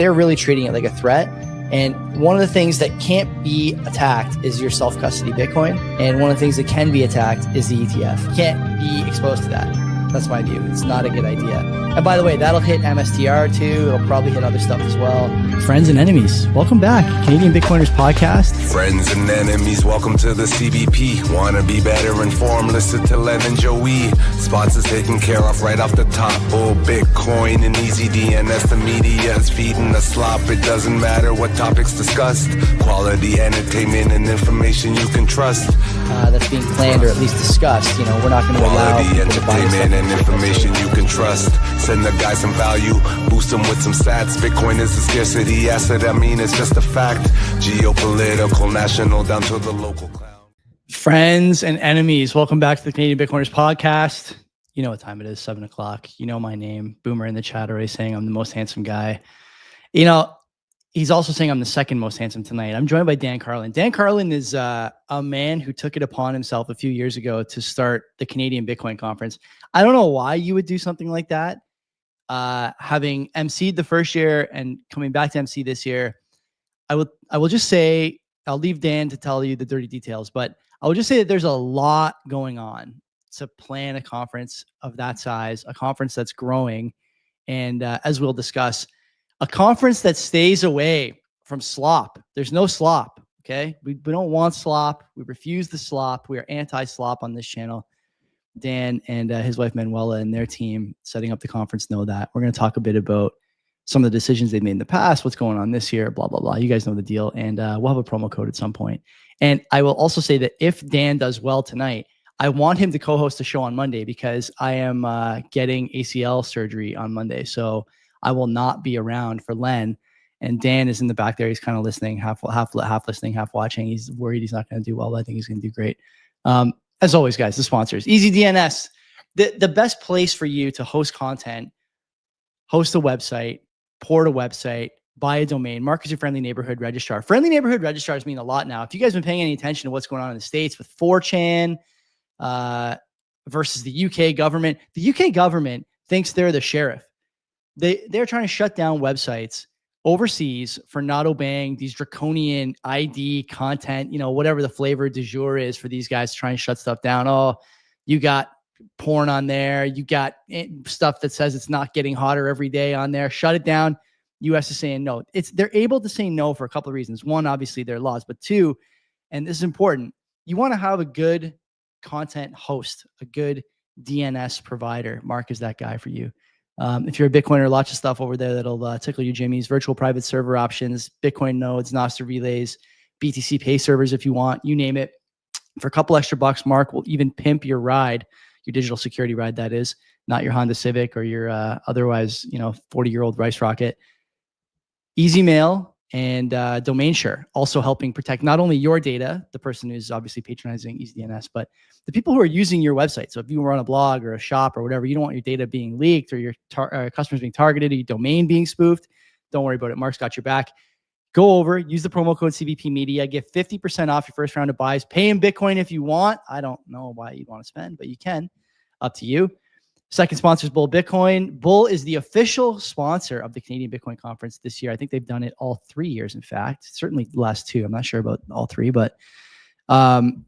They're really treating it like a threat. And one of the things that can't be attacked is your self-custody Bitcoin. And one of the things that can be attacked is the ETF. You can't be exposed to that. That's my view. It's not a good idea. And by the way, that'll hit MSTR too. It'll probably hit other stuff as well. Friends and enemies, welcome back. Canadian Bitcoiners podcast. Friends and enemies, welcome to the CBP. Want to be better informed? Listen to Len and Joey. Spots is taken care of right off the top. Bull, Bitcoin, and easy DNS. The media is feeding the slop. It doesn't matter what topics discussed. Quality entertainment and information you can trust. That's being planned or at least discussed. You know, we're not going to allow people to buy stuff. And information you can trust. Send the guy some value, boost them with some stats. Bitcoin is a scarcity asset. I mean, it's just a fact. Geopolitical, national, down to the local cloud. Friends and enemies, welcome back to the Canadian Bitcoiners podcast. You know what time it is, 7 o'clock. You know my name. Boomer in the chat already saying I'm the most handsome guy. You know, he's also saying I'm the second most handsome tonight. I'm joined by Dan Carlin. Dan Carlin is a man who took it upon himself a few years ago to start the Canadian Bitcoin Conference. I don't know why you would do something like that. Having emceed the first year and coming back to MC this year, I will just say, I'll leave Dan to tell you the dirty details, but I will just say that there's a lot going on to plan a conference of that size, a conference that's growing, and as we'll discuss, a conference that stays away from slop. There's no slop, okay? We don't want slop. We refuse the slop. We are anti-slop on this channel. Dan and his wife Manuela and their team setting up the conference know that. We're going to talk a bit about some of the decisions they've made in the past, what's going on this year, blah, blah, blah. You guys know the deal. And we'll have a promo code at some point. And I will also say that if Dan does well tonight, I want him to co-host the show on Monday because I am getting ACL surgery on Monday. So I will not be around for Len. And Dan is in the back there. He's kind of listening, half listening, half watching. He's worried he's not going to do well. I think he's going to do great. As always, guys, the sponsors, Easy DNS, the best place for you to host content, host a website, port a website, buy a domain, mark as your friendly neighborhood registrar. Friendly neighborhood registrars mean a lot now. If you guys have been paying any attention to what's going on in the States with 4chan versus the UK government, the UK government thinks they're the sheriff. They're trying to shut down websites overseas for not obeying these draconian ID content, you know, whatever the flavor du jour is for these guys to try and shut stuff down. Oh, you got porn on there. You got stuff that says it's not getting hotter every day on there. Shut it down. US is saying no. They're able to say no for a couple of reasons. One, obviously their laws, but two, and this is important, you want to have a good content host, a good DNS provider. Mark is that guy for you. If you're a Bitcoiner, lots of stuff over there that'll tickle your jimmies. Virtual private server options, Bitcoin nodes, Nostr relays, BTC pay servers if you want, you name it. For a couple extra bucks, Mark will even pimp your ride, your digital security ride, that is, not your Honda Civic or your otherwise, 40-year-old Rice Rocket. Easy Mail and Domain Share also helping protect not only your data, the person who's obviously patronizing EasyDNS, but the people who are using your website. So if you run a blog or a shop or whatever, you don't want your data being leaked or your customers being targeted or your domain being spoofed. Don't worry about it. Mark's got your back. Go over, use the promo code CBP Media, get 50% off your first round of buys. Pay in Bitcoin if you want. I don't know why you'd want to spend, but you can. Up to you. Second sponsor is Bull Bitcoin. Bull is the official sponsor of the Canadian Bitcoin Conference this year. I think they've done it all 3 years, in fact. Certainly the last two. I'm not sure about all three, but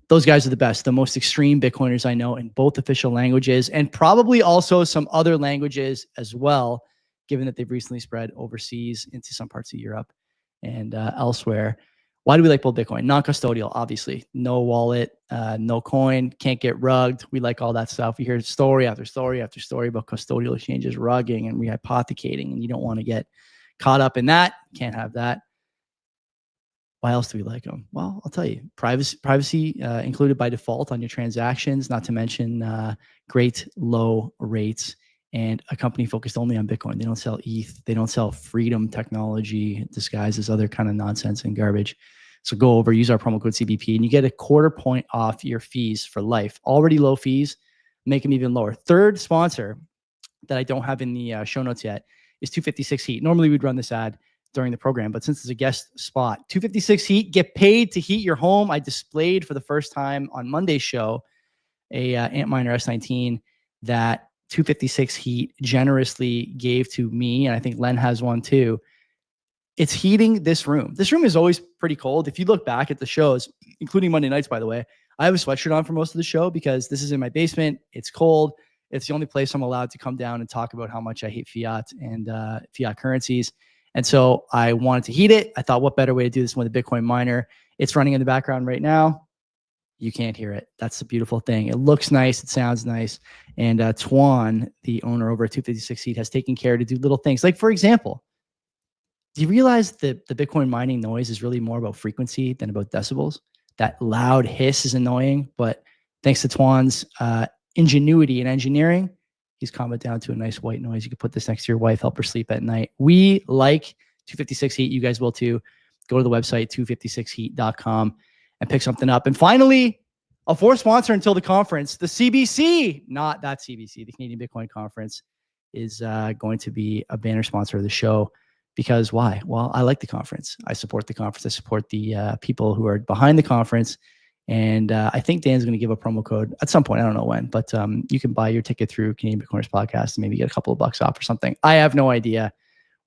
those guys are the best, the most extreme Bitcoiners I know in both official languages and probably also some other languages as well, given that they've recently spread overseas into some parts of Europe and elsewhere. Why do we like Bull Bitcoin? Non-custodial, obviously. No wallet, no coin, can't get rugged. We like all that stuff. We hear story after story after story about custodial exchanges rugging and rehypothecating, and you don't want to get caught up in that. Can't have that. Why else do we like them? Well, I'll tell you. Privacy included by default on your transactions, not to mention great low rates, and a company focused only on Bitcoin. They don't sell ETH. They don't sell freedom technology disguised as other kind of nonsense and garbage. So go over, use our promo code CBP, and you get a 1/4 point off your fees for life. Already low fees, make them even lower. Third sponsor that I don't have in the show notes yet is 256 Heat. Normally we'd run this ad during the program, but since it's a guest spot, 256 Heat, get paid to heat your home. I displayed for the first time on Monday's show a Antminer S19 that 256 Heat generously gave to me, and I think Len has one too. it's heating this room. This room is always pretty cold. If you look back at the shows, including Monday nights, by the way, I have a sweatshirt on for most of the show because this is in my basement. It's cold. It's the only place I'm allowed to come down and talk about how much I hate fiat and fiat currencies. And so I wanted to heat it. I thought, what better way to do this with a Bitcoin miner? It's running in the background right now. You can't hear it. That's the beautiful thing. It looks nice. It sounds nice. And Tuan, the owner over at 256 Heat, has taken care to do little things. Like, for example, do you realize that the Bitcoin mining noise is really more about frequency than about decibels? That loud hiss is annoying, but thanks to Tuan's ingenuity and engineering, he's calmed it down to a nice white noise. You can put this next to your wife, help her sleep at night. We like 256 Heat. You guys will too. Go to the website, 256heat.com, and pick something up. And finally, a fourth sponsor until the conference, the CBC, not that CBC, the Canadian Bitcoin Conference, is going to be a banner sponsor of the show. Because why? Well, I like the conference. I support the conference. I support the people who are behind the conference. And I think Dan's going to give a promo code at some point. I don't know when, but you can buy your ticket through Canadian Bitcoiners Podcast and maybe get a couple of bucks off or something. I have no idea.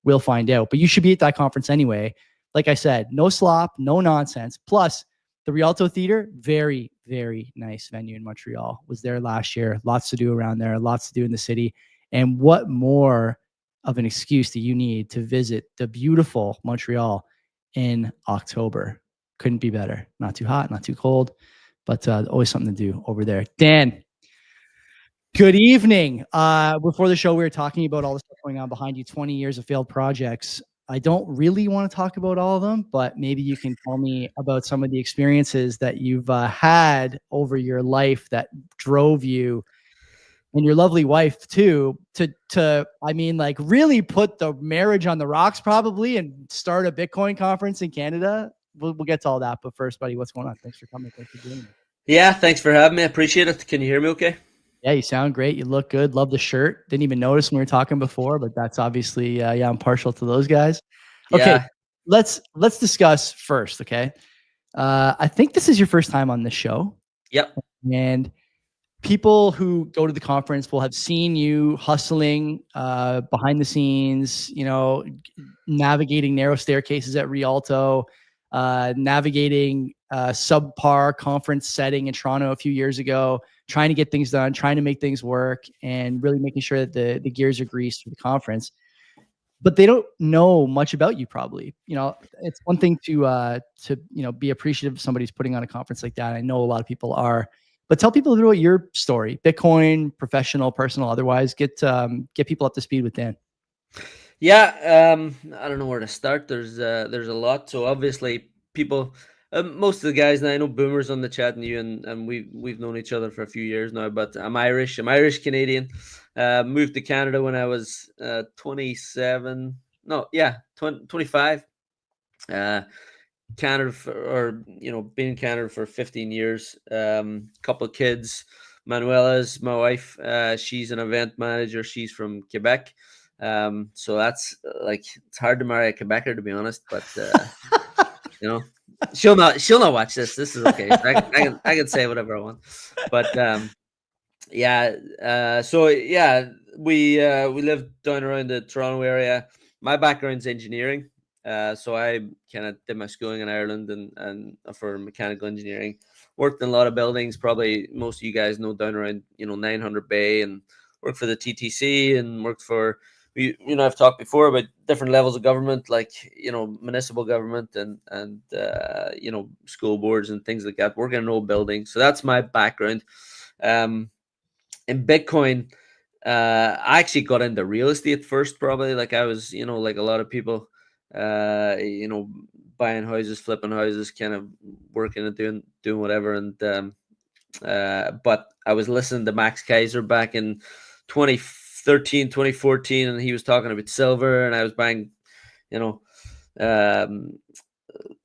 We'll find out. But you should be at that conference anyway. Like I said, no slop, no nonsense. Plus, the Rialto Theater, very, very nice venue in Montreal. Was there last year. Lots to do around there. Lots to do in the city. And what more of an excuse that you need to visit the beautiful Montreal in October? Couldn't be better. Not too hot, not too cold, but always something to do over there. Dan, good evening. Before the show, we were talking about all the stuff going on behind you, 20 years of failed projects. I don't really want to talk about all of them, but maybe you can tell me about some of the experiences that you've had over your life that drove you and your lovely wife too, to I mean, like, really put the marriage on the rocks probably and start a Bitcoin conference in Canada. We'll get to all that. But first, buddy, what's going on? Thanks for coming. Thanks for joining me. Yeah, thanks for having me. I appreciate it. Can you hear me okay? Yeah, you sound great. You look good. Love the shirt. Didn't even notice when we were talking before, but that's obviously, yeah, I'm partial to those guys. Okay, Yeah. let's discuss first, okay? I think this is your first time on this show. Yep. And people who go to the conference will have seen you hustling behind the scenes, navigating narrow staircases at Rialto, navigating subpar conference setting in Toronto a few years ago, trying to get things done, trying to make things work, and really making sure that the gears are greased for the conference. But they don't know much about you probably. It's one thing to be appreciative of somebody who's putting on a conference like that. I know a lot of people are. But tell people a little about your story, Bitcoin, professional, personal, otherwise. Get people up to speed with Dan. Yeah, I don't know where to start. There's a lot. So obviously, people, most of the guys, and I know Boomer's on the chat, and you, and we've known each other for a few years now. But I'm Irish. I'm Irish Canadian. Moved to Canada when I was 27. No, yeah, 25. Canada been in Canada for 15 years. Couple of kids. Manuela's my wife. She's an event manager. She's from Quebec. So that's it's hard to marry a Quebecer, to be honest. But she'll not watch this. This is okay. I can say whatever I want. But we live down around the Toronto area. My background's engineering. So I kind of did my schooling in Ireland and for mechanical engineering. Worked in a lot of buildings. Probably most of you guys know down around 900 Bay, and worked for the TTC and worked for I've talked before about different levels of government, like municipal government and school boards and things like that. Working in old buildings. So that's my background. In Bitcoin, I actually got into real estate first. Probably like I was like a lot of people. Buying houses, flipping houses, kind of working and doing whatever. And but I was listening to Max Kaiser back in 2013, 2014, and he was talking about silver, and I was buying,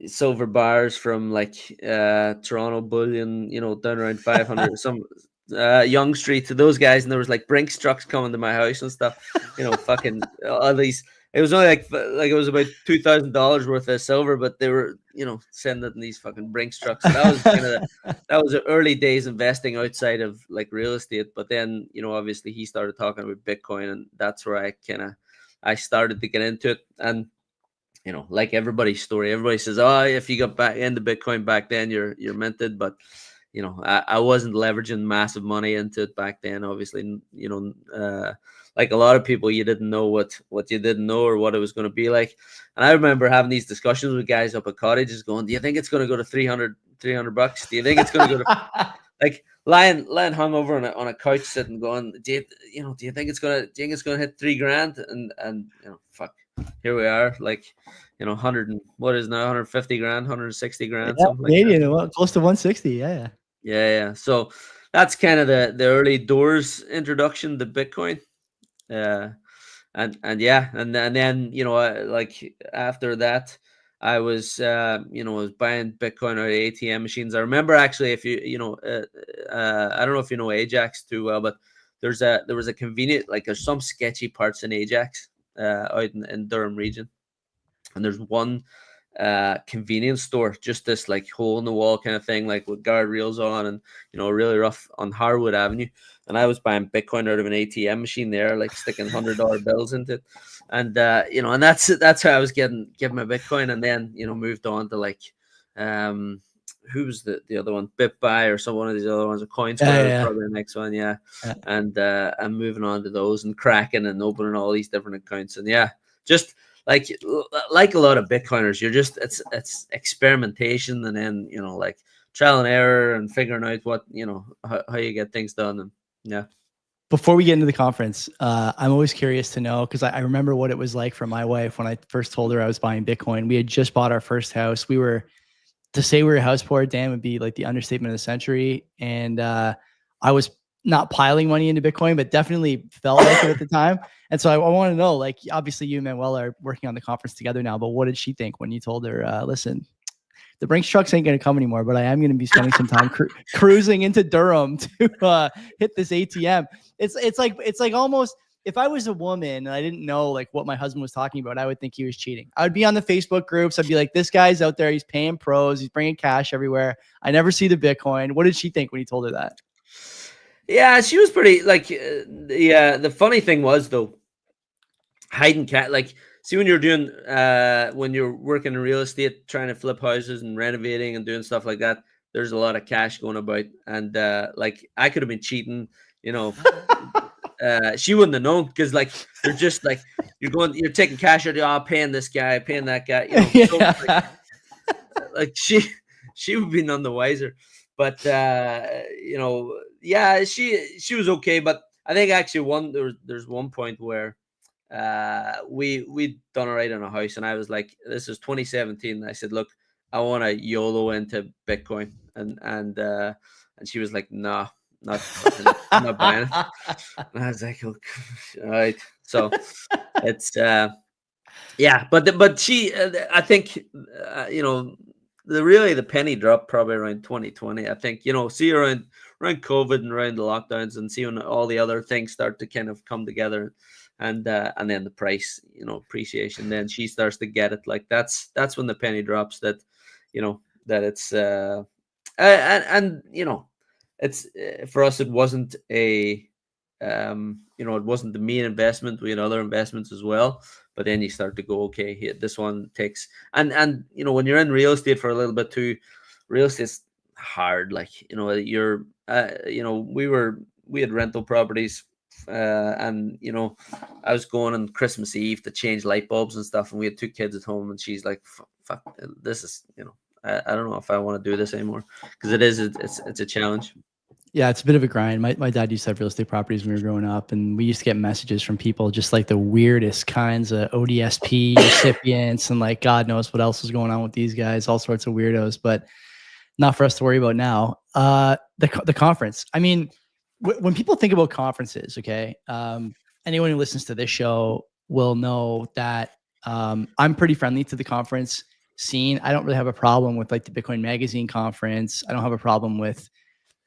silver bars from Toronto Bullion, down around 500, some Young Street to those guys, and there was like Brinks trucks coming to my house and stuff, fucking all these. It was only like it was about $2,000 worth of silver, but they were, sending these fucking Brinks trucks. So that was that was the early days investing outside of like real estate. But then, obviously he started talking about Bitcoin, and that's where I started to get into it. And you know, like everybody's story, everybody says, oh, if you got back into Bitcoin back then, you're minted. But, you know, I wasn't leveraging massive money into it back then. Obviously, you know, like a lot of people, you didn't know what you didn't know or what it was going to be like. And I remember having these discussions with guys up at cottages going, do you think it's going to go to 300 bucks? Do you think it's going to go to like lying hungover on a couch sitting going, do you think it's going to hit $3,000? And, you know, fuck, here we are, like, you know, 100 and what is now 150 grand, 160 grand, Yeah, something like Canadian, that. well, close to 160. Yeah. Yeah. So that's kind of the early doors introduction to Bitcoin. And yeah, and then, you know, like after that, I was you know, I was buying Bitcoin out of ATM machines. I remember actually, if you know, I don't know if you know Ajax too well, but there was a convenient, like there's some sketchy parts in Ajax out in Durham region, and there's one convenience store, just this like hole in the wall kind of thing, like with guardrails on, and, you know, really rough on Harwood Avenue. And I was buying Bitcoin out of an ATM machine there, like sticking $100 bills into it. And you know, and that's how I was getting my Bitcoin. And then, you know, moved on to like who was the other one, BitBuy or some one of these other ones, or CoinSquare was probably the next one. Yeah. And I'm moving on to those and cracking and opening all these different accounts. And yeah, just like a lot of Bitcoiners, you're just, it's experimentation, and then, you know, like trial and error and figuring out what, you know, how you get things done. And yeah. Before we get into the conference, I'm always curious to know, because I remember what it was like for my wife when I first told her I was buying Bitcoin. We had just bought our first house. To say we were house poor, Dan, would be like the understatement of the century. And I was not piling money into Bitcoin, but definitely felt like it at the time. And so I want to know, like, obviously you and Manuel are working on the conference together now, but what did she think when you told her, listen, the Brinks trucks ain't going to come anymore, but I am going to be spending some time cruising into Durham to hit this ATM. It's like almost, if I was a woman and I didn't know like what my husband was talking about, I would think he was cheating. I would be on the Facebook groups. I'd be like, this guy's out there. He's paying pros. He's bringing cash everywhere. I never see the Bitcoin. What did she think when he told her that? Yeah, she was pretty like, yeah. The funny thing was though, hiding cat, like, see, when you're doing when you're working in real estate, trying to flip houses and renovating and doing stuff like that, there's a lot of cash going about. And like, I could have been cheating, you know. She wouldn't have known, because like, you're just like, you're taking cash out, paying this guy, paying that guy, you know. So, like she would be none the wiser. But you know, yeah, she was okay. But I think actually there's one point where we'd done all right on a house, and I was like, this is 2017. I said, look, I want to YOLO into Bitcoin, and she was like, nah, I'm not buying it. And I was like, oh, all right. So it's yeah, but she, I think, you know, the penny dropped probably around 2020. I think, you know, see around COVID and around the lockdowns, and see when all the other things start to kind of come together, and then the price, you know, appreciation, then she starts to get it. Like that's when the penny drops, that, you know, that it's and you know, it's for us, it wasn't a you know, it wasn't the main investment. We had other investments as well, but then you start to go, okay, this one takes, and you know, when you're in real estate for a little bit too, real estate's hard. Like, you know, you're you know, we had rental properties, and you know, I was going on Christmas Eve to change light bulbs and stuff, and we had 2 kids at home, and she's like, fuck, this is, you know, I don't know if I want to do this anymore, because it's a challenge. Yeah, it's a bit of a grind. My dad used to have real estate properties when we were growing up, and we used to get messages from people, just like the weirdest kinds of ODSP recipients, and like God knows what else was going on with these guys, all sorts of weirdos, but not for us to worry about now. The conference. I mean, when people think about conferences, okay, anyone who listens to this show will know that I'm pretty friendly to the conference scene. I don't really have a problem with like the Bitcoin Magazine conference. I don't have a problem with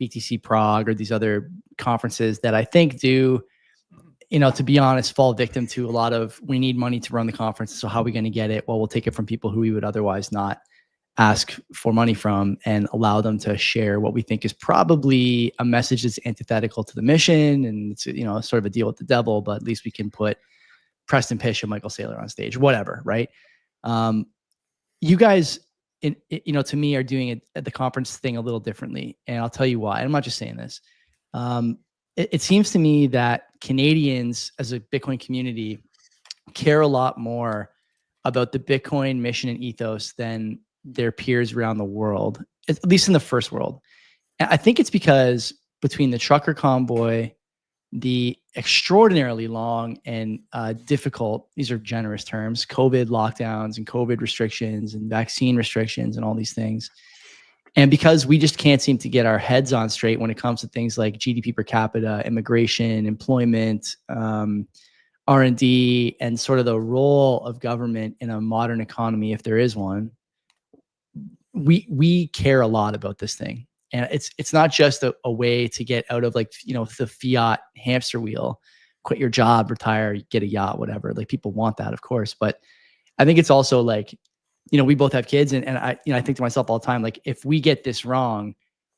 BTC Prague or these other conferences that I think do, you know, to be honest, fall victim to a lot of, we need money to run the conference, so how are we going to get it? Well, we'll take it from people who we would otherwise not ask for money from, and allow them to share what we think is probably a message that's antithetical to the mission, and it's, you know, sort of a deal with the devil, but at least we can put Preston Pish and Michael Saylor on stage, whatever, right? You guys, to me, are doing it at the conference thing a little differently, and I'll tell you why. I'm not just saying this. It seems to me that Canadians, as a Bitcoin community, care a lot more about the Bitcoin mission and ethos than their peers around the world, at least in the first world. And I think it's because between the trucker convoy, the extraordinarily long and difficult, these are generous terms, COVID lockdowns and COVID restrictions and vaccine restrictions and all these things. And because we just can't seem to get our heads on straight when it comes to things like GDP per capita, immigration, employment, R&D, and sort of the role of government in a modern economy, if there is one, we care a lot about this thing. And it's not just a way to get out of, like, the fiat hamster wheel, quit your job, retire, get a yacht, whatever. Like, people want that, of course. But I think it's also like, we both have kids, and I think to myself all the time, like, if we get this wrong,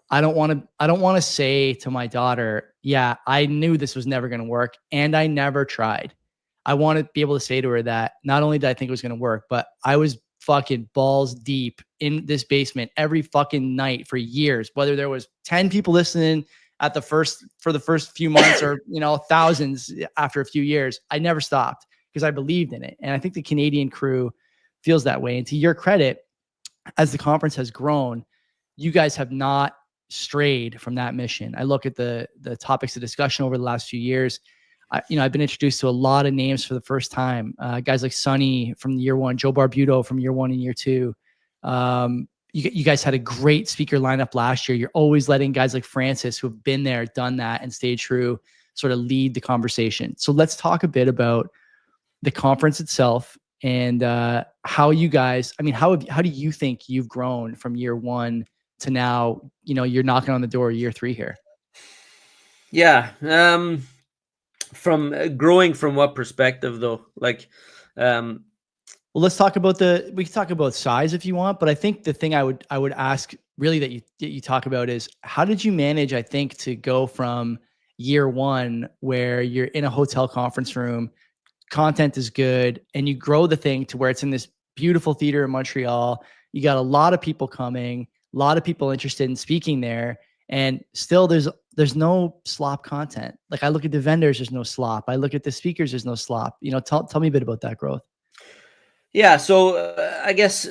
I don't want to say to my daughter, yeah, I knew this was never going to work and I never tried. I want to be able to say to her that not only did I think it was going to work, but I was fucking balls deep in this basement every fucking night for years, whether there was 10 people listening for the first few months or, thousands after a few years. I never stopped because I believed in it. And I think the Canadian crew feels that way. And to your credit, as the conference has grown, you guys have not strayed from that mission. I look at the topics of discussion over the last few years. I've been introduced to a lot of names for the first time. Guys like Sonny from year one, Joe Barbuto from year one and year two. You guys had a great speaker lineup last year. You're always letting guys like Francis, who have been there, done that, and stayed true, sort of lead the conversation. So let's talk a bit about the conference itself and how you guys, how do you think you've grown from year one to now, you're knocking on the door year 3 here? Yeah. From growing from what perspective though? Like, well, let's talk about we can talk about size if you want, but I think the thing I would ask really that you talk about is, how did you manage, I think, to go from year 1 where you're in a hotel conference room, content is good, and you grow the thing to where it's in this beautiful theater in Montreal. You got a lot of people coming, a lot of people interested in speaking there, and still there's no slop content. Like, I look at the vendors, there's no slop. I look at the speakers, there's no slop. Tell me a bit about that growth. Yeah, so I guess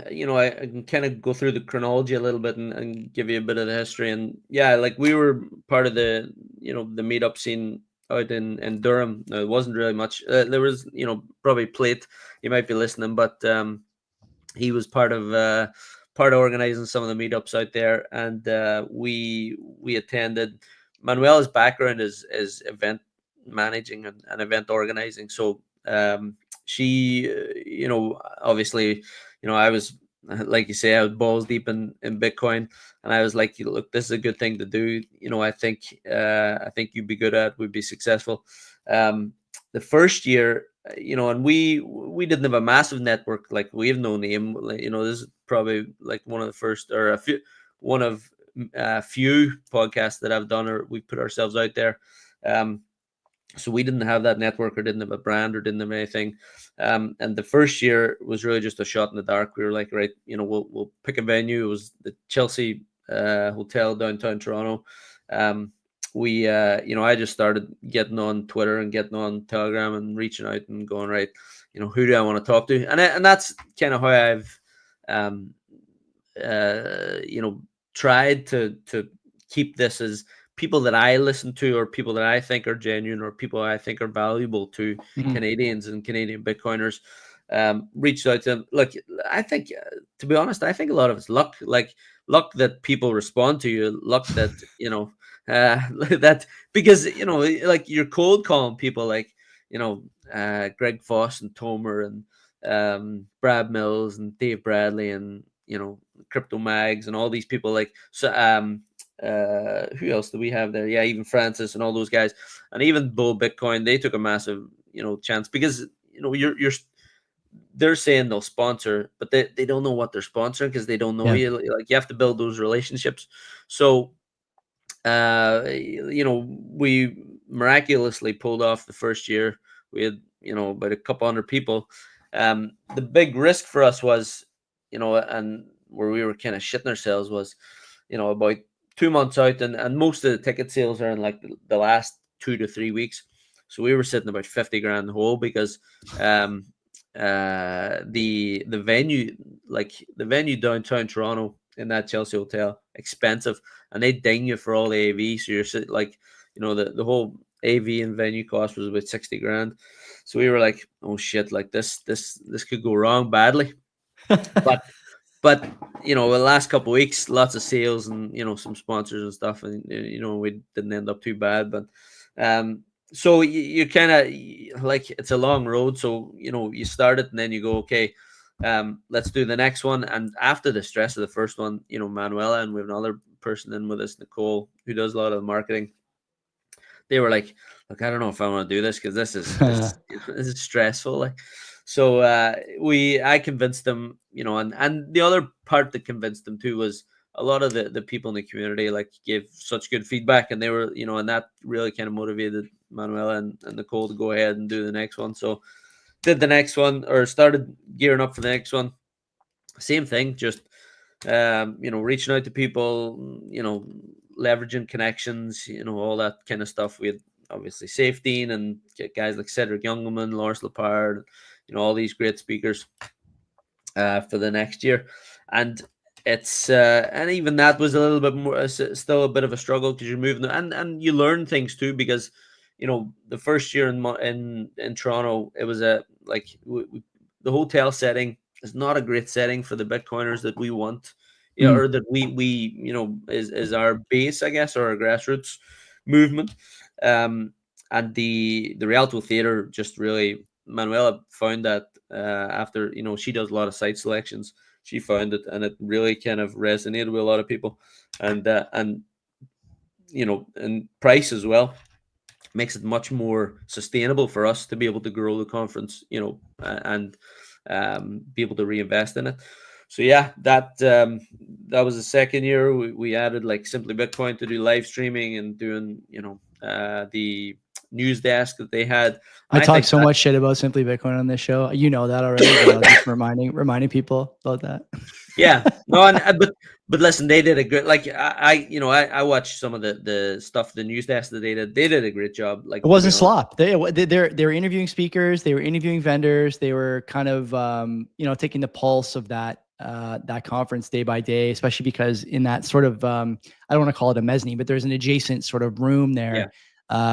I can kind of go through the chronology a little bit and give you a bit of the history. And yeah, like, we were part of the the meetup scene out in Durham. Now, it wasn't really much. There was probably Plate. You might be listening, but he was part of organizing some of the meetups out there, and we attended. Manuela's background is event managing and event organizing, so she obviously, I was, like you say, I was balls deep in Bitcoin, and I was like, look, this is a good thing to do. I think you'd be good at it, would be successful. The first year, and we didn't have a massive network. Like, we have no name. Like, this is probably like one of the first, or one of a few podcasts that I've done, or we put ourselves out there. So we didn't have that network, or didn't have a brand, or didn't have anything. And the first year was really just a shot in the dark. We were like, right, we'll pick a venue. It was the Chelsea Hotel, downtown Toronto. I just started getting on Twitter and getting on Telegram and reaching out and going, right, who do I want to talk to? And that's kind of how I've, tried to keep this as people that I listen to, or people that I think are genuine, or people I think are valuable to Canadians and Canadian Bitcoiners. Reached out to them. Look, I think, to be honest, I think a lot of it's luck. Like, luck that people respond to you, luck that that, because like, you're cold calling people like Greg Foss and Tomer and Brad Mills and Dave Bradley and Crypto Mags and all these people. Like, so who else do we have there? Yeah, even Francis and all those guys, and even Bull Bitcoin, they took a massive chance, because they're saying they'll sponsor, but they don't know what they're sponsoring, because they don't know you. Like, you have to build those relationships. So we miraculously pulled off the first year. We had about a couple hundred people, The big risk for us was, and where we were kind of shitting ourselves was, about 2 months out, and most of the ticket sales are in like the last 2 to 3 weeks. So we were sitting about 50 grand in the hole because the venue, like the venue downtown Toronto in that Chelsea hotel, expensive, and they ding you for all the AV. So you're sitting like, the whole AV and venue cost was about 60 grand. So we were like, oh shit, like this could go wrong badly. But the last couple of weeks, lots of sales and some sponsors and stuff, and we didn't end up too bad. But so you kind of like, it's a long road. So you start it and then you go, okay, let's do the next one. And after the stress of the first one, Manuela, and we have another person in with us, Nicole, who does a lot of the marketing. They were like, look, I don't know if I want to do this because this is stressful. Like, so I convinced them, and the other part that convinced them too was a lot of the people in the community like gave such good feedback, and they were, and that really kind of motivated Manuela and Nicole to go ahead and do the next one. So did the next one, or started gearing up for the next one. Same thing, just reaching out to people, leveraging connections, all that kind of stuff. We had obviously Safety and guys like Cedric Youngerman, Lawrence Lepard, all these great speakers for the next year. And it's and even that was a little bit more, still a bit of a struggle because you're moving, and you learn things too, because the first year in Toronto, it was the hotel setting is not a great setting for the Bitcoiners that we want, or that we is our base, I guess, or our grassroots movement. And the Rialto Theatre just really, Manuela found that after she does a lot of site selections, she found it, and it really kind of resonated with a lot of people, and and price as well makes it much more sustainable for us to be able to grow the conference, and be able to reinvest in it. So yeah, that was the second year. We added like Simply Bitcoin to do live streaming and doing the news desk that they had. I talk so much shit about Simply Bitcoin on this show. You know that already, but I was just reminding people about that. Yeah, no, but listen, they did a good, like I watched some of the stuff, the news desk that they did a great job. Like, it wasn't slop. They were interviewing speakers, they were interviewing vendors, they were kind of taking the pulse of that conference day by day, especially because in that sort of I don't want to call it a mezzanine, but there's an adjacent sort of room there. Yeah.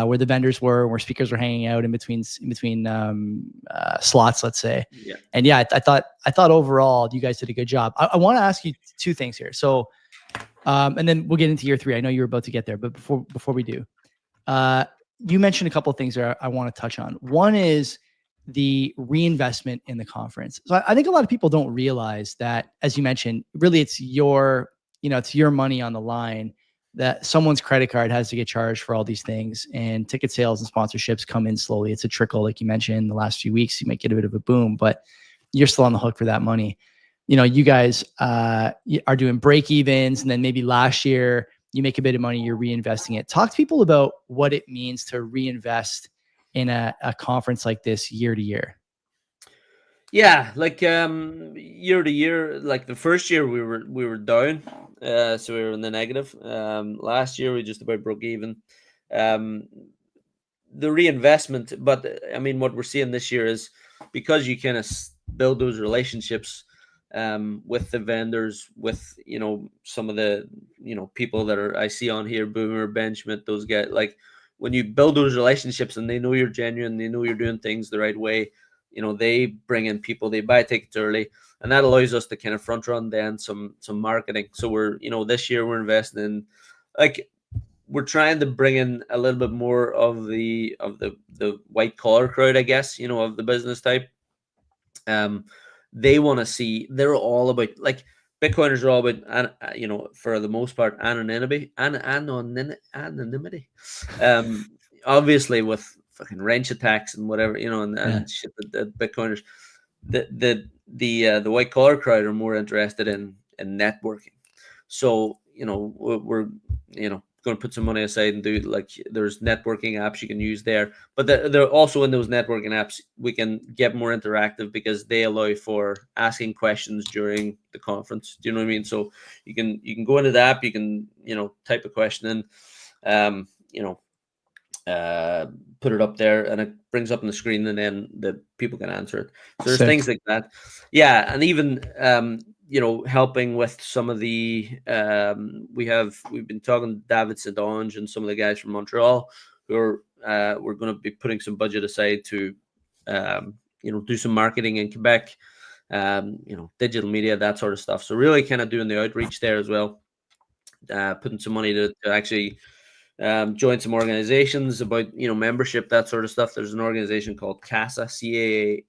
Where the vendors were, where speakers were hanging out in between slots, let's say. Yeah. And yeah, I thought overall you guys did a good job. I want to ask you two things here. So, and then we'll get into year 3. I know you were about to get there, but before we do, you mentioned a couple of things there I want to touch on. One is the reinvestment in the conference. So I think a lot of people don't realize that, as you mentioned, really it's your money on the line, that someone's credit card has to get charged for all these things, and ticket sales and sponsorships come in slowly. It's a trickle. Like you mentioned, the last few weeks, you might get a bit of a boom, but you're still on the hook for that money. You guys are doing break evens, and then maybe last year you make a bit of money, you're reinvesting it. Talk to people about what it means to reinvest in a conference like this year to year. Yeah, like year to year, like the first year we were down, so we were in the negative. Last year we just about broke even. The reinvestment, but I mean, what we're seeing this year is because you kind of build those relationships with the vendors, with some of the people that I see on here, Boomer, Benjamin, those guys. Like when you build those relationships and they know you're genuine, they know you're doing things the right way. They bring in people, they buy tickets early, and that allows us to kind of front run then some marketing. So we're, this year we're investing in, like, we're trying to bring in a little bit more of the white collar crowd, I guess, of the business type. They want to see, they're all about, like, Bitcoiners are all about, for the most part, anonymity. Obviously with fucking wrench attacks and whatever, and shit that Bitcoiners, the white collar crowd are more interested in networking. So we're going to put some money aside and do, like, there's networking apps you can use there, but they're also in those networking apps we can get more interactive because they allow for asking questions during the conference. Do you know what I mean? So you can go into the app, you can, you know, type a question in, you know, put it up there and it brings up on the screen, and then the people can answer it. So there's Sick. things like that. Yeah. And even you know, helping with some of the we've been talking to David Sadange and some of the guys from Montreal who are we're going to be putting some budget aside to you know, do some marketing in Quebec, you know, digital media, that sort of stuff. So really kind of doing the outreach there as well, putting some money to actually join some organizations about, you know, membership, that sort of stuff. There's an organization called CASA,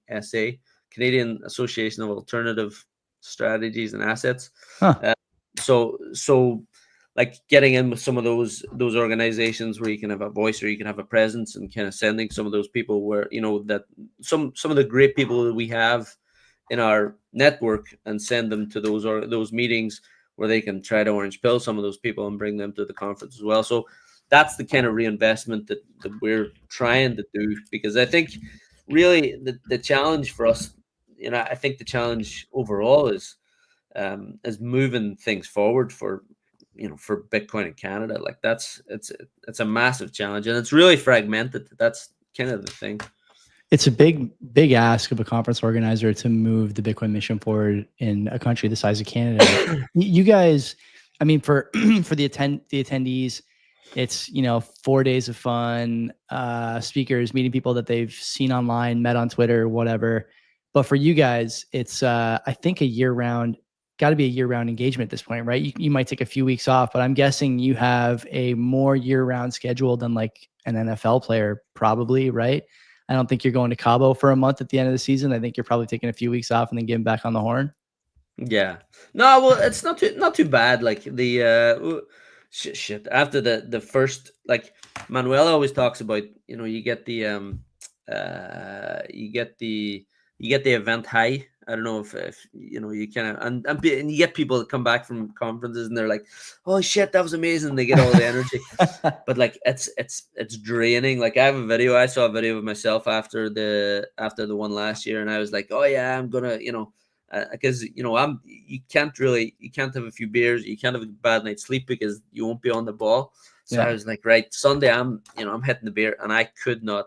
CASA, Canadian Association of Alternative Strategies and Assets. Huh. So like getting in with some of those organizations where you can have a voice or you can have a presence, and kind of sending some of those people where, you know, that some of the great people that we have in our network, and send them to those meetings where they can try to orange pill some of those people and bring them to the conference as well. So that's the kind of reinvestment that we're trying to do, because I think really the challenge for us, you know, I think the challenge overall is moving things forward for, you know, for Bitcoin in Canada. Like it's a massive challenge, and it's really fragmented. That's kind of the thing. It's a big ask of a conference organizer to move the Bitcoin mission forward in a country the size of Canada. You guys, I mean, for the attendees, it's, you know, 4 days of fun, speakers, meeting people that they've seen online, met on Twitter, whatever. But for you guys, it's I think got to be a year-round engagement at this point, right? You might take a few weeks off, but I'm guessing you have a more year-round schedule than like an NFL player, probably, right? I don't think you're going to Cabo for a month at the end of the season. I think you're probably taking a few weeks off and then getting back on the horn. Yeah. No, well, it's not too bad. Like the shit after the first, like Manuel always talks about, you know, you get the event high. I don't know if you know, you kind of and you get people that come back from conferences and they're like, oh shit, that was amazing. They get all the energy, but like it's draining. Like I saw a video of myself after the one last year, and I was like, oh yeah, I'm gonna, you know, because you know, you can't have a few beers, you can't have a bad night's sleep because you won't be on the ball. So I was like, right, Sunday I'm hitting the beer, and I couldn't move.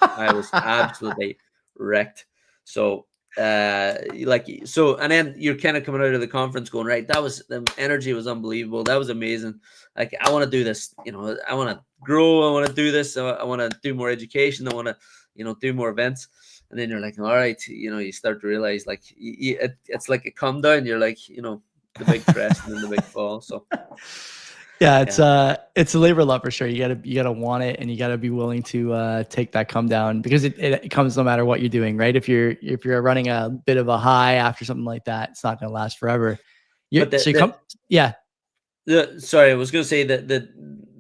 I was absolutely wrecked. So and then you're kind of coming out of the conference going, right, the energy was unbelievable, that was amazing, like I want to do this, you know, I want to grow, I want to do this, I want to do more education, I want to, you know, do more events. And then you're like, all right, you know, you start to realize like it's like a come down. You're like, you know, the big crest and then the big fall. So yeah, it's a labor of love for sure. You gotta want it, and you gotta be willing to take that come down, because it comes no matter what you're doing, right? If you're running a bit of a high after something like that, it's not gonna last forever. Sorry, I was gonna say that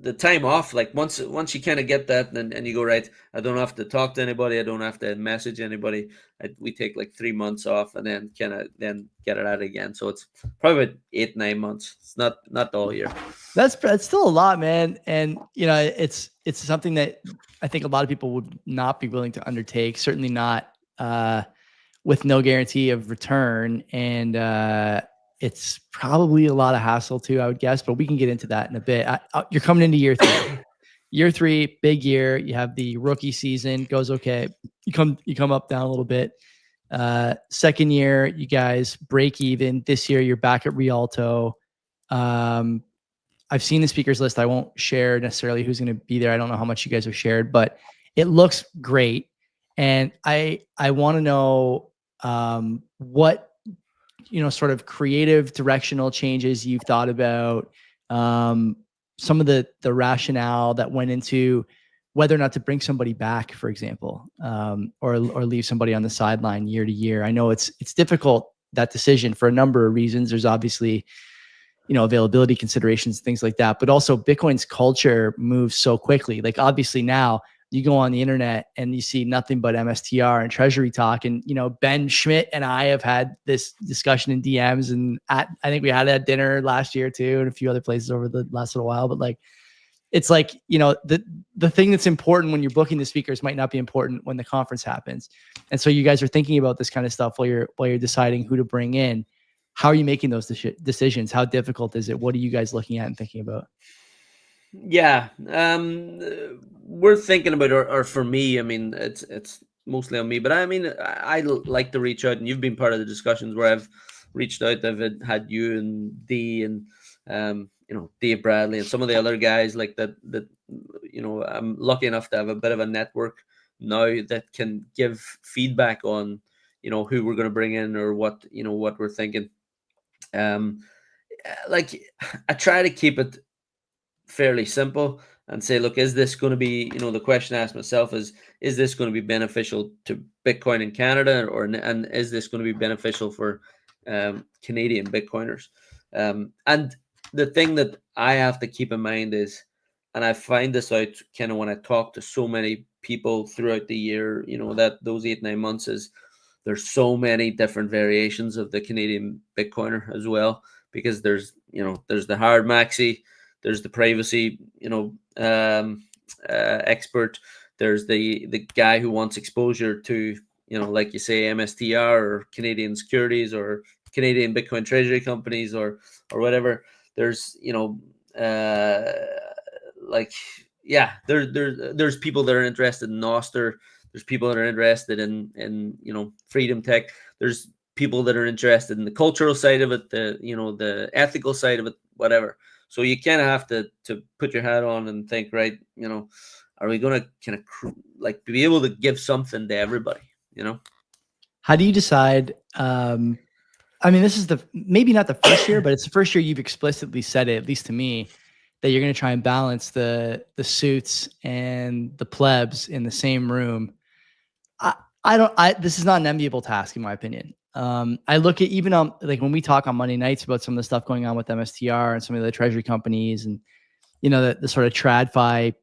the time off, like once you kind of get that, and you go, right, I don't have to talk to anybody, I don't have to message anybody. We take like 3 months off, and then then get it out again. So it's probably about 8-9 months. It's not the whole year. That's still a lot, man. And you know, it's something that I think a lot of people would not be willing to undertake. Certainly not with no guarantee of return, and it's probably a lot of hassle too, I would guess, but we can get into that in a bit. You're coming into year 3. Year 3, big year. You have the rookie season, goes okay. You come up, down a little bit. Second year, you guys break even. This year, you're back at Rialto. I've seen the speakers list. I won't share necessarily who's going to be there. I don't know how much you guys have shared, but it looks great. And I want to know what, you know, sort of creative directional changes you've thought about, some of the rationale that went into whether or not to bring somebody back, for example, or leave somebody on the sideline year to year. I know it's difficult, that decision, for a number of reasons. There's obviously, you know, availability considerations, things like that, but also Bitcoin's culture moves so quickly. Like obviously now you go on the internet and you see nothing but MSTR and treasury talk. And, Ben Schmidt and I have had this discussion in DMs, and I think we had it at dinner last year too, and a few other places over the last little while. But like, it's like, the thing that's important when you're booking the speakers might not be important when the conference happens. And so you guys are thinking about this kind of stuff while you're deciding who to bring in. How are you making those decisions? How difficult is it? What are you guys looking at and thinking about? Yeah, we're thinking about, or for me, I mean, it's mostly on me, but I mean, I like to reach out, and you've been part of the discussions where I've reached out. I've had you and Dee and Dave Bradley and some of the other guys like that. I'm lucky enough to have a bit of a network now that can give feedback on who we're going to bring in or what we're thinking. Like, I try to keep it fairly simple and say, look, is this going to be, the question I ask myself is this going to be beneficial to Bitcoin in Canada, and is this going to be beneficial for Canadian Bitcoiners? And the thing that I have to keep in mind is, and I find this out kind of when I talk to so many people throughout the year, that those 8-9 months, is there's so many different variations of the Canadian Bitcoiner as well, because there's the hard maxi, there's the privacy, expert. There's the guy who wants exposure to, like you say, MSTR or Canadian securities or Canadian Bitcoin treasury companies or whatever. There's, there's people that are interested in Noster. There's people that are interested in Freedom Tech. There's people that are interested in the cultural side of it, the ethical side of it, whatever. So you kind of have to put your hat on and think, right, are we going to kind of be able to give something to everybody, How do you decide? I mean, this is maybe not the first year, but it's the first year you've explicitly said it, at least to me, that you're going to try and balance the suits and the plebs in the same room. This is not an enviable task, in my opinion. I look at, even on, like, when we talk on Monday nights about some of the stuff going on with MSTR and some of the treasury companies, and the sort of TradFi,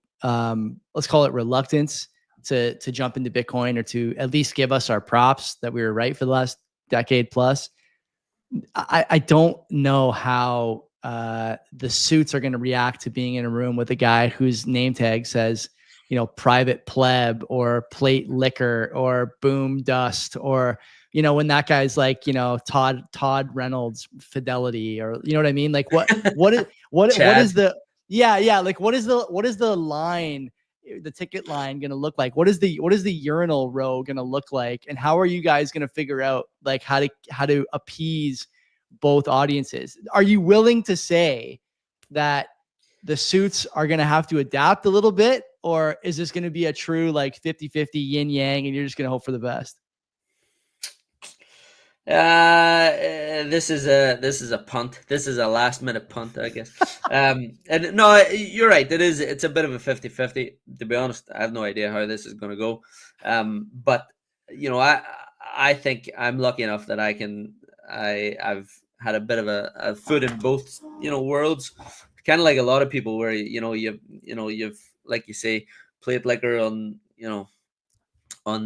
let's call it reluctance to jump into Bitcoin, or to at least give us our props that we were right for the last decade plus. I don't know how the suits are going to react to being in a room with a guy whose name tag says, private pleb or plate liquor or boom dust, or, when that guy's like, Todd Reynolds Fidelity, or, you know what I mean? Like, what is the, like, what is the line, the ticket line going to look like? What is the urinal row going to look like? And how are you guys going to figure out, like, how to appease both audiences? Are you willing to say that the suits are going to have to adapt a little bit, or is this going to be a true, like, 50-50 yin yang, and you're just going to hope for the best? This is a punt. This is a last minute punt, I guess. And no, you're right. It's a bit of a 50-50. To be honest, I have no idea how this is going to go. But I think I'm lucky enough that I've had a bit of a foot in both, worlds. Kind of like a lot of people, where you've like you say, plate liquor on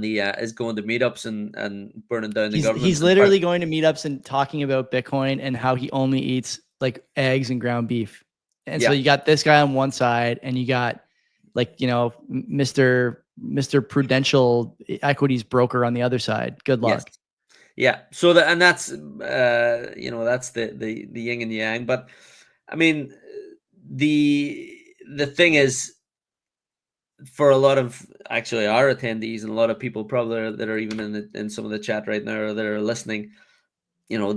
the is going to meetups and burning down the government. He's literally going to meetups and talking about Bitcoin and how he only eats, like, eggs and ground beef. And so you got this guy on one side, and you got, like, Mr. Prudential Equities broker on the other side. Good luck. Yes. Yeah. So that's that's the yin and yang. But I mean, the thing is, for a lot of actually our attendees, and a lot of people probably that are even in some of the chat right now, or that are listening, they're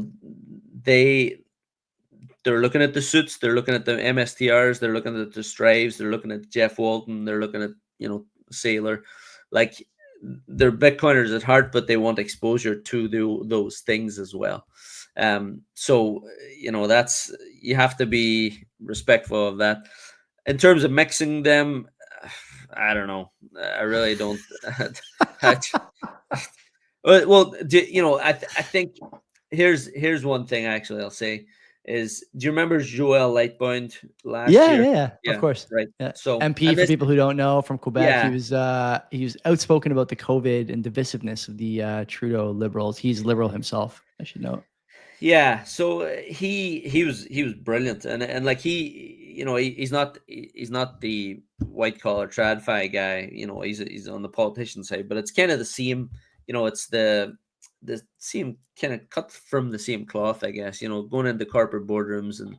looking at the suits, they're looking at the MSTRs, they're looking at the Strives, they're looking at Jeff Walton, they're looking at Sailor. Like, they're Bitcoiners at heart, but they want exposure to those things as well. So that's, you have to be respectful of that. In terms of mixing them, I don't know. I really don't. Well, I think here's one thing actually I'll say is, do you remember Joel Lightbound last Yeah, year? yeah, of Yeah, course. right. Yeah. So MP, and for this, people who don't know, from Quebec. yeah, He was outspoken about the COVID and divisiveness of the Trudeau Liberals. He's liberal himself, I should note. yeah. So he was brilliant, and like he's not the white collar tradfi guy. He's on the politician side, but it's kind of the same. It's the same kind of cut from the same cloth, I guess. Going into corporate boardrooms and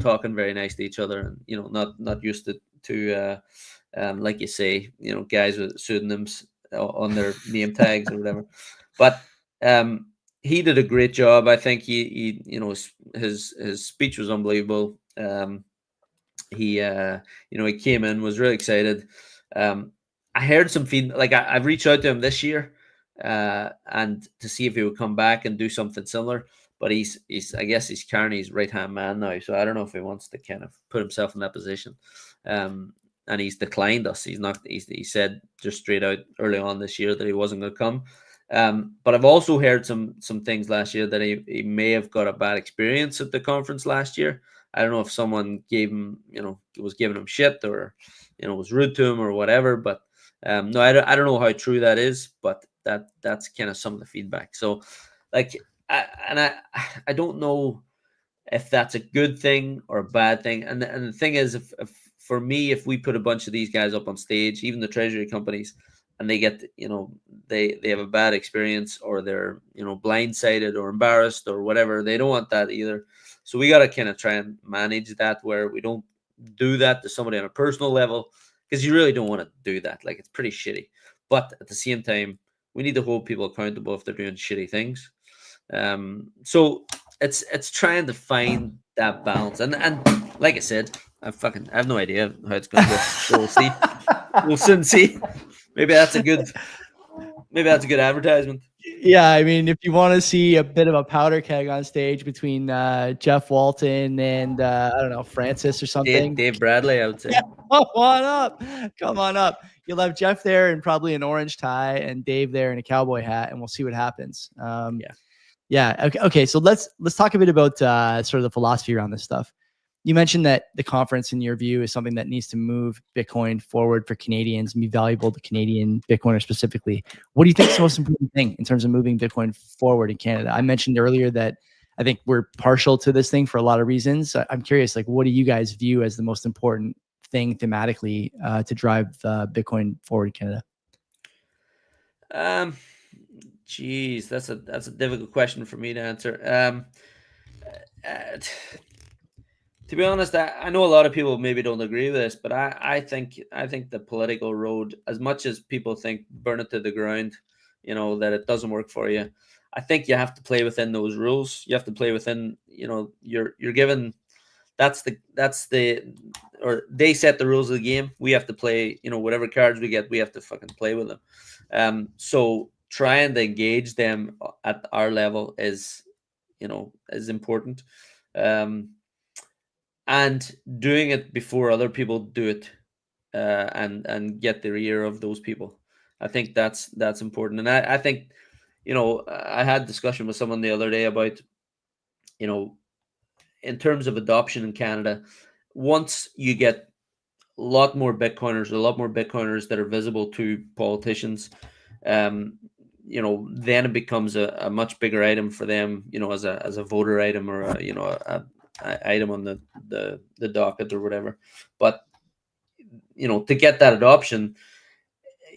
talking very nice to each other, and not used to like you say, guys with pseudonyms on their name tags or whatever. But he did a great job. I think his speech was unbelievable. He came in, was really excited. I heard some feedback. Like I've reached out to him this year, and to see if he would come back and do something similar. But I guess he's Carney's right hand man now. So I don't know if he wants to kind of put himself in that position. And he's declined us. He said just straight out early on this year that he wasn't going to come. But I've also heard some things last year that he may have got a bad experience at the conference last year. I don't know if someone gave him, was giving him shit, or, was rude to him or whatever. But no, I don't know how true that is, but that's kind of some of the feedback. So, like, I don't know if that's a good thing or a bad thing. And the thing is, if for me, if we put a bunch of these guys up on stage, even the treasury companies, and they get, they have a bad experience, or they're, blindsided or embarrassed or whatever, they don't want that either. So we got to kind of try and manage that, where we don't do that to somebody on a personal level, because you really don't want to do that. Like, it's pretty shitty. But at the same time, we need to hold people accountable if they're doing shitty things. So it's trying to find that balance. And like I said, I have no idea how it's going to go. So we'll see. We'll soon see. Maybe that's a good advertisement. Yeah, I mean, if you want to see a bit of a powder keg on stage between Jeff Walton and I don't know, Francis or something, Dave Bradley, I would say. Yeah, come on up. You'll have Jeff there in probably an orange tie, and Dave there in a cowboy hat, and we'll see what happens. Yeah. Okay. So let's talk a bit about sort of the philosophy around this stuff. You mentioned that the conference, in your view, is something that needs to move Bitcoin forward for Canadians and be valuable to Canadian Bitcoiners specifically. What do you think is the most important thing in terms of moving Bitcoin forward in Canada? I mentioned earlier that I think we're partial to this thing for a lot of reasons. I'm curious, like, what do you guys view as the most important thing thematically to drive Bitcoin forward in Canada? Geez, that's a difficult question for me to answer. To be honest, I know a lot of people maybe don't agree with this, but I think the political road, as much as people think burn it to the ground, that it doesn't work for you, I think you have to play within those rules. You have to play within, you're given, or they set the rules of the game. We have to play, whatever cards we get, we have to fucking play with them. So trying to engage them at our level is important. And doing it before other people do it, and get the ear of those people. I think that's important. And I think, I had a discussion with someone the other day about, in terms of adoption in Canada, once you get a lot more Bitcoiners that are visible to politicians, then it becomes a much bigger item for them, as a voter item, or a item on the docket or whatever. But to get that adoption,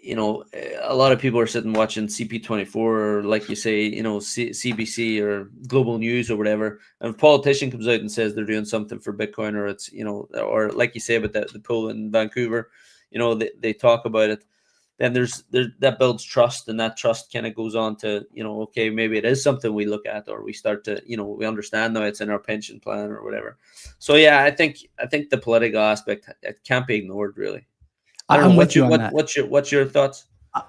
a lot of people are sitting watching CP24, or, like you say, CBC or Global News or whatever, and if a politician comes out and says they're doing something for Bitcoin, or it's, or like you say about the pool in Vancouver, they talk about it, then that builds trust, and that trust kind of goes on to, okay, maybe it is something we look at, or we start to, we understand now it's in our pension plan or whatever. So yeah, I think the political aspect, it can't be ignored, really. I don't know. What's your thoughts?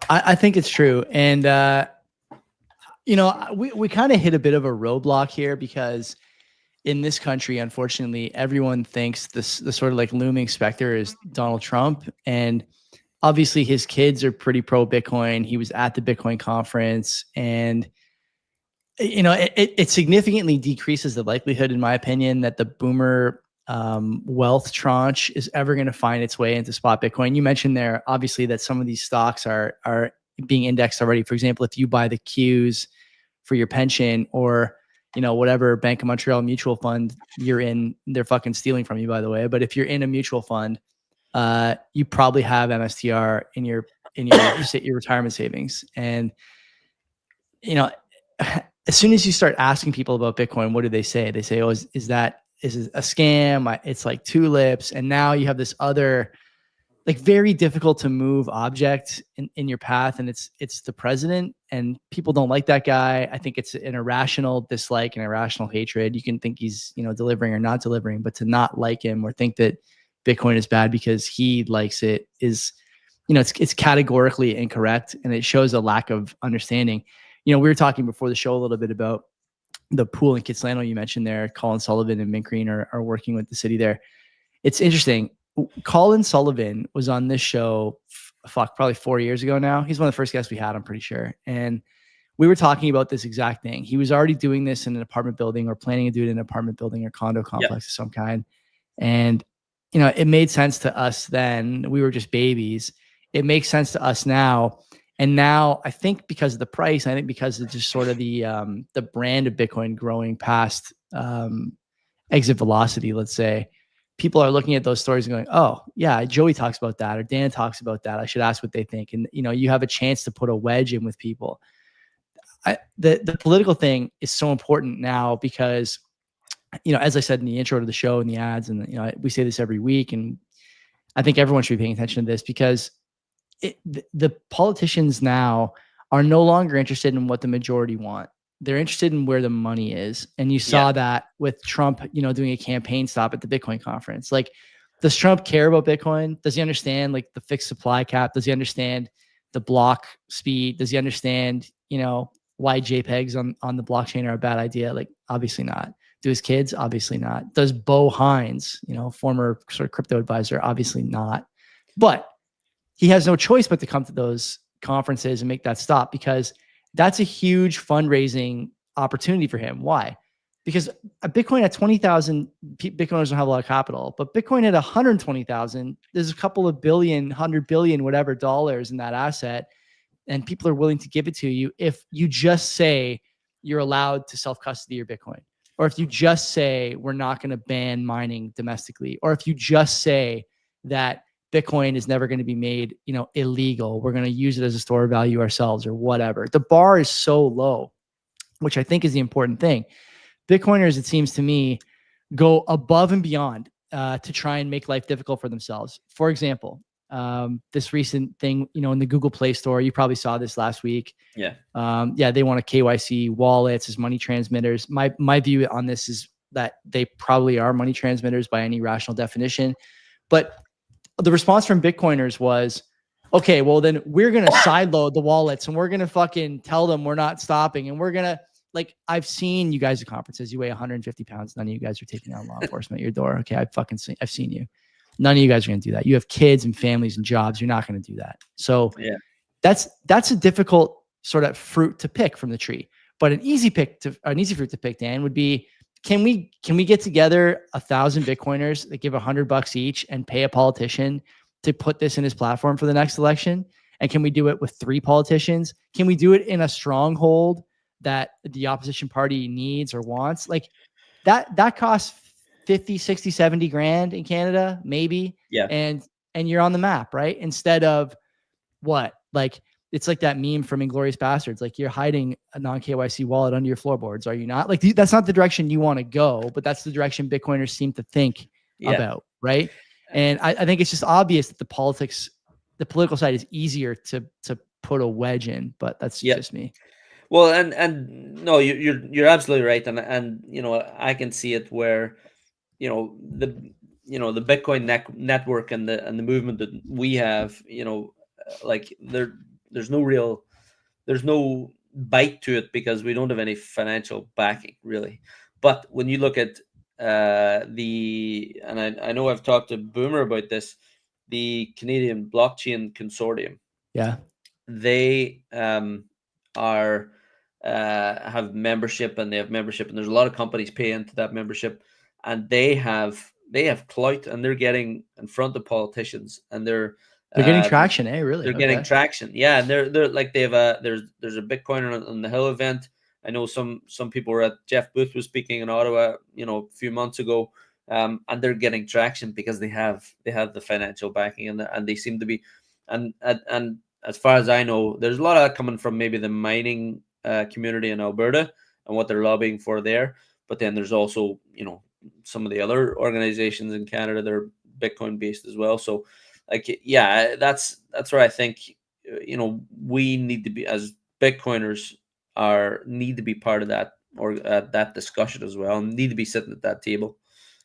I think it's true. And, we kind of hit a bit of a roadblock here, because in this country, unfortunately, everyone thinks the sort of like looming specter is Donald Trump. And obviously his kids are pretty pro Bitcoin. He was at the Bitcoin conference, and It significantly decreases the likelihood, in my opinion, that the boomer wealth tranche is ever going to find its way into spot Bitcoin. You mentioned there, obviously, that some of these stocks are being indexed already. For example, if you buy the Qs for your pension, or whatever Bank of Montreal mutual fund you're in, they're fucking stealing from you, by the way. But if you're in a mutual fund, you probably have MSTR in your retirement savings. And as soon as you start asking people about Bitcoin, what do they say? They say, "Oh, is it a scam? It's like tulips." And now you have this other, like, very difficult to move object in your path, and it's the president, and people don't like that guy. I think it's an irrational dislike and irrational hatred. You can think he's delivering or not delivering, but to not like him or think that Bitcoin is bad because he likes it is, it's categorically incorrect, and it shows a lack of understanding. We were talking before the show a little bit about the pool in Kitsilano you mentioned there. Colin Sullivan and Mint Green are working with the city there. It's interesting. Colin Sullivan was on this show, probably 4 years ago now. He's one of the first guests we had, I'm pretty sure. And we were talking about this exact thing. He was already doing this in an apartment building, or planning to do it in an apartment building or condo complex of some kind. And, it made sense to us then. We were just babies. It makes sense to us now. And now I think because of the price, I think because of just sort of the brand of Bitcoin growing past exit velocity, let's say, people are looking at those stories and going, "Oh yeah, Joey talks about that, or Dan talks about that. I should ask what they think." And you have a chance to put a wedge in with people. The political thing is so important now because, as I said in the intro to the show and the ads, and we say this every week, and I think everyone should be paying attention to this, because the politicians now are no longer interested in what the majority want. They're interested in where the money is. And you saw that with Trump, doing a campaign stop at the Bitcoin conference. Like, does Trump care about Bitcoin? Does he understand like the fixed supply cap? Does he understand the block speed? Does he understand, why JPEGs on the blockchain are a bad idea? Like, obviously not. Do his kids? Obviously not. Does Bo Hines, former sort of crypto advisor? Obviously not. But he has no choice but to come to those conferences and make that stop, because that's a huge fundraising opportunity for him. Why? Because a Bitcoin at 20,000, Bitcoiners don't have a lot of capital, but Bitcoin at 120,000, there's a couple of billion, 100 billion, whatever dollars in that asset. And people are willing to give it to you if you just say you're allowed to self-custody your Bitcoin. Or if you just say we're not going to ban mining domestically. Or if you just say that Bitcoin is never going to be made, illegal. We're going to use it as a store of value ourselves, or whatever. The bar is so low, which I think is the important thing. Bitcoiners, it seems to me, go above and beyond to try and make life difficult for themselves. For example, this recent thing, in the Google Play Store, you probably saw this last week. Yeah. They want to KYC wallets as money transmitters. My view on this is that they probably are money transmitters by any rational definition. But the response from Bitcoiners was, okay, well then we're going to sideload the wallets, and we're going to fucking tell them we're not stopping. And we're going to, like, I've seen you guys at conferences, you weigh 150 pounds. None of you guys are taking on law enforcement at your door. Okay. I've seen you. None of you guys are going to do that. You have kids and families and jobs. You're not going to do that. So that's a difficult sort of fruit to pick from the tree. But an easy fruit to pick, Dan, would be, can we get together 1,000 Bitcoiners that give $100 each and pay a politician to put this in his platform for the next election? And can we do it with 3 politicians? Can we do it in a stronghold that the opposition party needs or wants? Like, that costs 50, 60, 70 grand in Canada, maybe. Yeah. And you're on the map, right? Instead of what? Like, it's like that meme from Inglourious Bastards. Like, you're hiding a non-KYC wallet under your floorboards. Are you not? Like, that's not the direction you want to go, but that's the direction Bitcoiners seem to think about, right? And I think it's just obvious that the political side is easier to put a wedge in, but that's just me. Well, and no, you're absolutely right, and I can see it where the Bitcoin network and the movement that we have, like there's no bite to it because we don't have any financial backing, really. But when you look at and I know I've talked to Boomer about this, the Canadian Blockchain Consortium. Yeah. They are have membership, and they have membership, and there's a lot of companies pay into that membership, and they have clout, and they're getting in front of politicians, and They're getting uh, traction, eh? Really? they're getting Okay. traction. Yeah, and they're like they have there's a Bitcoiner on the Hill event. I know some people were at Jeff Booth was speaking in Ottawa, a few months ago, and they're getting traction because they have the financial backing, and they seem to be, and as far as I know, there's a lot of that coming from maybe the mining community in Alberta and what they're lobbying for there. But then there's also some of the other organizations in Canada that are Bitcoin based as well. So like, yeah, that's where I think we need to be, as Bitcoiners need to be part of that, or that discussion as well, and need to be sitting at that table.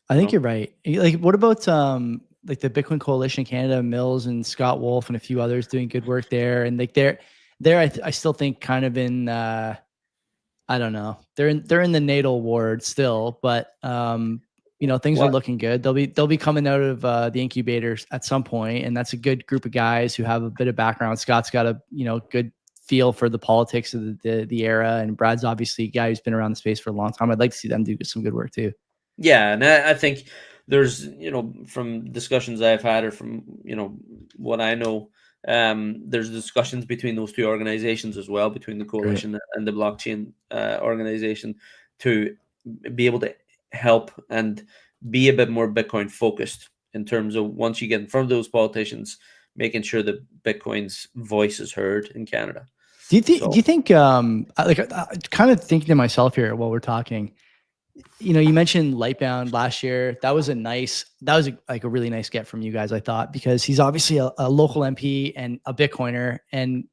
I think you're right. Like, what about like the Bitcoin Coalition in Canada, Mills and Scott Wolf and a few others doing good work there, and like they're I still think kind of in I don't know, they're in the natal ward still, but things are looking good. They'll be coming out of the incubators at some point, and that's a good group of guys who have a bit of background. Scott's got a good feel for the politics of the era, and Brad's obviously a guy who's been around the space for a long time. I'd like to see them do some good work too. Yeah, and I think there's, from discussions I've had, or from, what I know, there's discussions between those two organizations as well, between the coalition and the blockchain organization, to be able to help and be a bit more Bitcoin focused, in terms of, once you get in front of those politicians, making sure that Bitcoin's voice is heard in Canada. Do you think kind of thinking to myself here while we're talking, you mentioned Lightbound last year. That was a really nice get from you guys, I thought, because he's obviously a local MP and a Bitcoiner and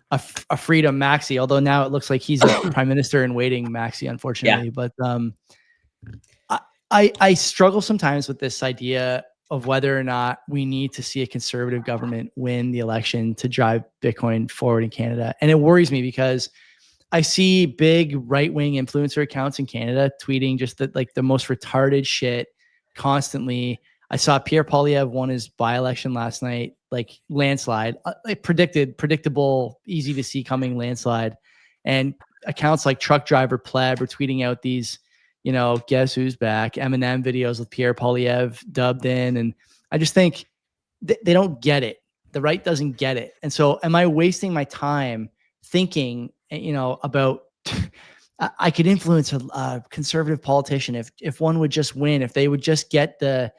a freedom maxi, although now it looks like he's a prime minister in waiting maxi, unfortunately. Yeah. But I struggle sometimes with this idea of whether or not we need to see a conservative government win the election to drive Bitcoin forward in Canada. And it worries me because I see big right-wing influencer accounts in Canada tweeting just the most retarded shit constantly. I saw Pierre Poilievre won his by-election last night, like landslide, predictable, easy to see coming landslide. And accounts like Truck Driver Pleb are tweeting out these, guess who's back, Eminem videos with Pierre Poilievre dubbed in. And I just think they don't get it. The right doesn't get it. And so am I wasting my time thinking, about I could influence a conservative politician if one would just win, if they would just get the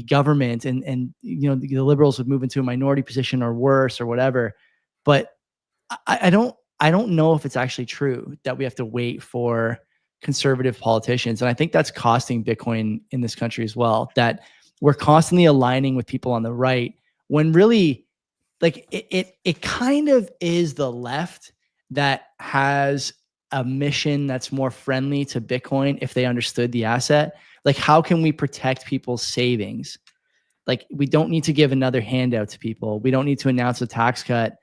government, and the liberals would move into a minority position or worse or whatever. But I don't know if it's actually true that we have to wait for conservative politicians. And I think that's costing Bitcoin in this country as well, that we're constantly aligning with people on the right, when really, like, it kind of is the left that has a mission that's more friendly to Bitcoin if they understood the asset. Like, how can we protect people's savings? Like, we don't need to give another handout to people. We don't need to announce a tax cut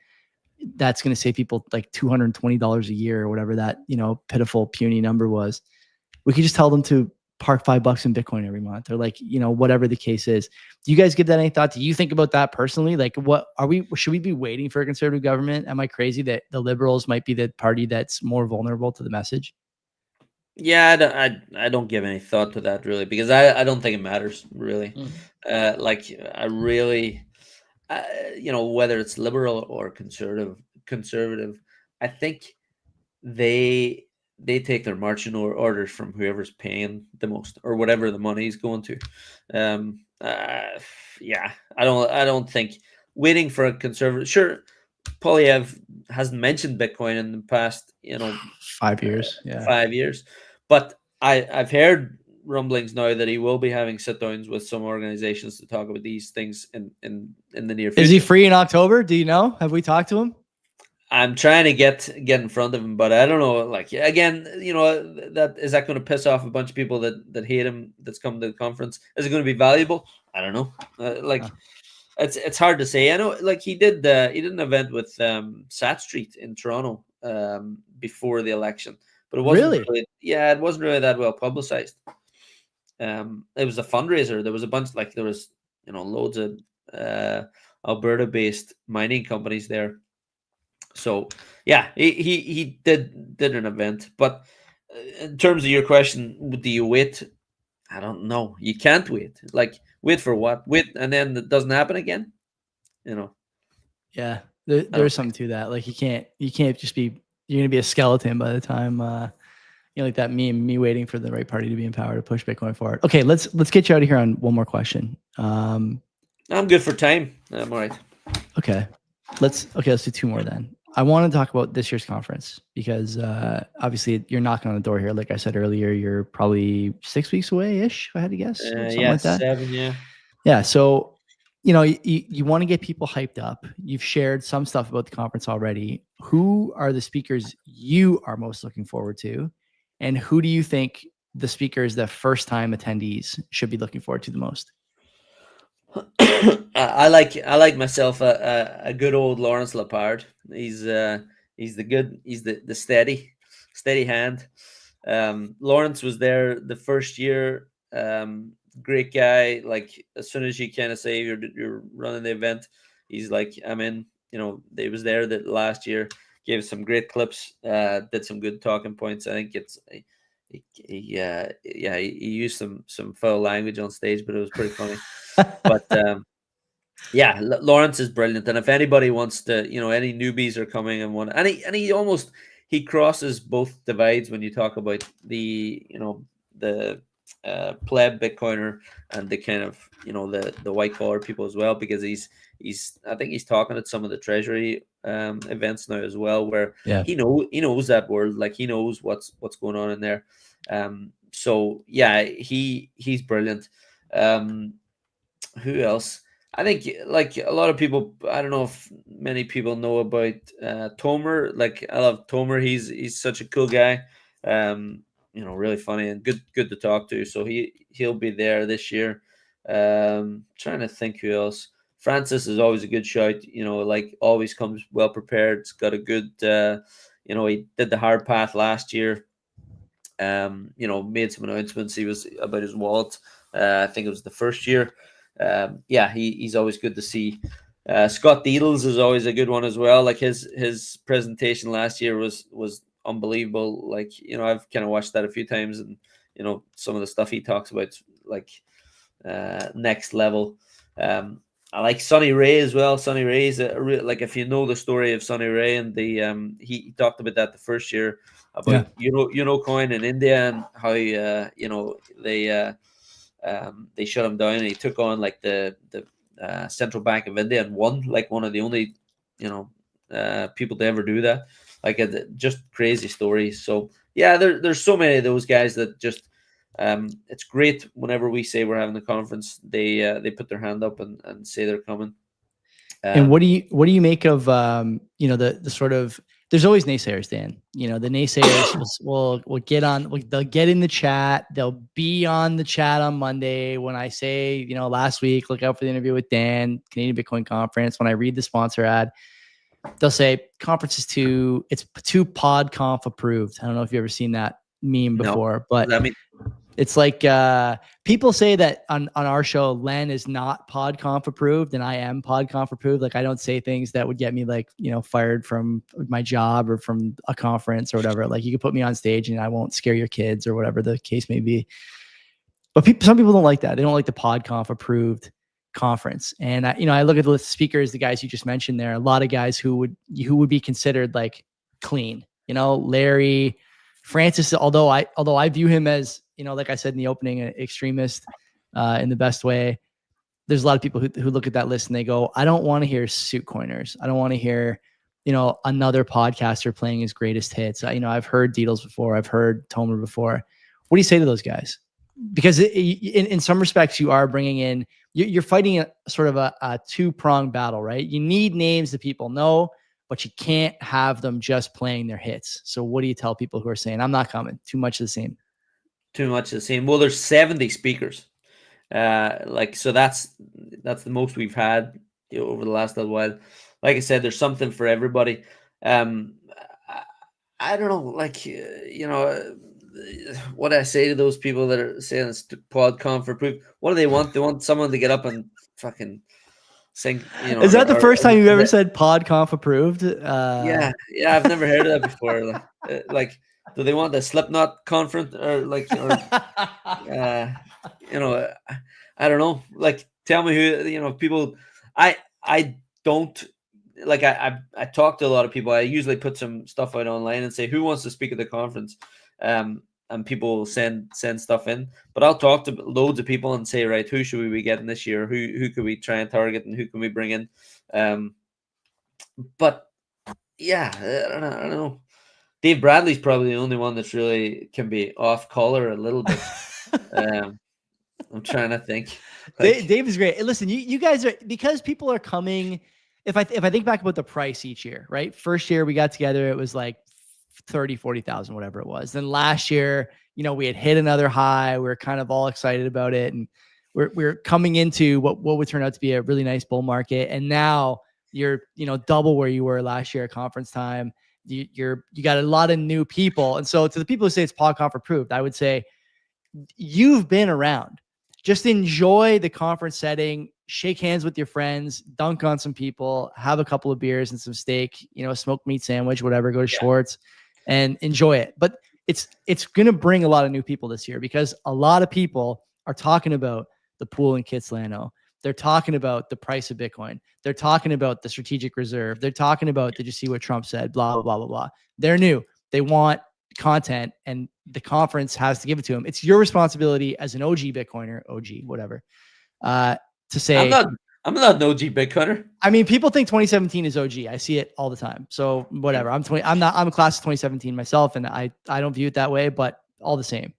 that's going to save people like $220 a year or whatever that, pitiful, puny number was. We could just tell them to park $5 in Bitcoin every month, or like, whatever the case is. Do you guys give that any thought? Do you think about that personally? Like, should we be waiting for a conservative government? Am I crazy that the liberals might be the party that's more vulnerable to the message? Yeah, I don't give any thought to that, really, because I don't think it matters, really. Like, I really, whether it's liberal or conservative, I think they take their marching orders from whoever's paying the most, or whatever the money is going to. Yeah, I don't think waiting for a conservative. Sure, Poilievre hasn't mentioned Bitcoin in the past, 5 years. Yeah, 5 years, but I've heard rumblings now that he will be having sit downs with some organizations to talk about these things in the near future. Is he free in October? Do you know? Have we talked to him? I'm trying to get in front of him, but I don't know. Like, again, that is that going to piss off a bunch of people that hate him, that's come to the conference? Is it going to be valuable? I don't know. It's hard to say. I know, like, he did an event with Sat Street in Toronto before the election, but it wasn't really, it wasn't really that well publicized. It was a fundraiser. There was a bunch, like, there was loads of Alberta-based mining companies there. So yeah, he did an event. But in terms of your question, do you wait? I don't know. You can't wait. Like, wait for what? Wait, and then it doesn't happen again. You know, Yeah, I don't there's something to that. Like you can't just be, you're gonna be a skeleton by the time like that meme, me waiting for the right party to be in power to push Bitcoin forward. Okay, let's get you out of here on one more question. I'm good for time. I'm all right. Okay, let's do two more then. I want to talk about this year's conference because obviously you're knocking on the door here. Like I said earlier, you're probably 6 weeks away ish, if I had to guess, something like that. 7, yeah. Yeah. So, you want to get people hyped up. You've shared some stuff about the conference already. Who are the speakers you are most looking forward to? And who do you think the speakers, the first time attendees, should be looking forward to the most? I like myself a good old Lawrence Lepard. He's the steady hand. Lawrence was there the first year. Great guy. Like, as soon as you kind of say you're running the event, he's like, I'm in. They was there that last year, gave some great clips, did some good talking points. I think he used some foul language on stage, but it was pretty funny. But yeah, Lawrence is brilliant, and if anybody wants to, any newbies are coming and want, and he crosses both divides when you talk about the the pleb Bitcoiner and the kind of the white collar people as well, because I think he's talking at some of the treasury events now as well, where he knows that world, like he knows what's going on in there. So yeah, he's brilliant. Who else? I think, like a lot of people, I don't know if many people know about Tomer. Like, I love Tomer. He's such a cool guy. Really funny and good to talk to. So he'll be there this year. Trying to think who else. Francis is always a good shout. Like, always comes well prepared. It's got a good. He did the hard path last year. Made some announcements. He was about his wallet. I think it was the first year. He's always good to see. Scott Deedles is always a good one as well. Like, his presentation last year was unbelievable. Like, I've kind of watched that a few times, and some of the stuff he talks about, like, next level. I like Sonny Ray as well. Sonny Ray is like, if you know the story of Sonny Ray, and the he talked about that the first year about coin in India, and how they shut him down, and he took on like the Central Bank of India and won, like one of the only people to ever do that. Like, just crazy stories. So yeah, there's so many of those guys that just it's great whenever we say we're having a conference, they put their hand up and say they're coming. And what do you make of the sort of, there's always naysayers, Dan. The naysayers will get on, they'll get in the chat. They'll be on the chat on Monday when I say, last week, look out for the interview with Dan, Canadian Bitcoin Conference. When I read the sponsor ad, they'll say conference is too PodConf approved. I don't know if you've ever seen that meme before, but it's like people say that on our show, Len is not PodConf approved, and I am PodConf approved. Like, I don't say things that would get me, like, fired from my job or from a conference or whatever. Like, you could put me on stage and I won't scare your kids or whatever the case may be. But some people don't like that. They don't like the PodConf approved conference. And I look at the speakers, the guys you just mentioned there, a lot of guys who would be considered like clean. Larry, Francis, although I view him as, like I said in the opening, an extremist in the best way. There's a lot of people who look at that list and they go, I don't want to hear suit coiners. I don't want to hear, another podcaster playing his greatest hits. I've heard Deedles before. I've heard Tomer before. What do you say to those guys? Because in some respects, you are bringing in, you're fighting a sort of a two-pronged battle, right? You need names that people know, but you can't have them just playing their hits. So what do you tell people who are saying, I'm not coming, too much of the same? Too much of the same. Well, there's 70 speakers. So that's the most we've had over the last little while. Like I said, there's something for everybody. I don't know, like, what I say to those people that are saying it's PodConf approved. What do they want? They want someone to get up and fucking sync, you know, Is that the first time you've ever or- said PodConf approved? yeah, I've never heard of that before. Like, do they want the Slipknot conference or like, or you know, I don't know. Like, tell me who, you know, people. I don't like. I talk to a lot of people. I usually put some stuff out online and say who wants to speak at the conference, and people send stuff in. But I'll talk to loads of people and say, right, who should we be getting this year? Who could we try and target, and who can we bring in? But yeah, I don't know. Dave Bradley's probably the only one that's really can be off color a little bit. I'm trying to think. Like, Dave is great. Listen, you guys are, because people are coming. If I think back about the price each year, right? First year we got together, it was like 30, 40,000, whatever it was. Then last year, you know, we had hit another high. We were kind of all excited about it. And we're coming into what would turn out to be a really nice bull market. And now you're, you know, double where you were last year at conference time. You got a lot of new people. And so to the people who say it's PodConf approved, I would say you've been around. Just enjoy the conference setting, shake hands with your friends, dunk on some people, have a couple of beers and some steak, you know, a smoked meat sandwich, whatever, go to Schwartz and enjoy it. But it's going to bring a lot of new people this year, because a lot of people are talking about the pool in Kitsilano. They're talking about the price of Bitcoin. They're talking about the strategic reserve. They're talking about, did you see what Trump said? Blah, blah, blah, blah, blah. They're new. They want content, and the conference has to give it to them. It's your responsibility as an OG Bitcoiner, OG, whatever, to say, I'm not an OG Bitcoiner. I mean, people think 2017 is OG. I see it all the time. So whatever. I'm a class of 2017 myself, and I don't view it that way, but all the same,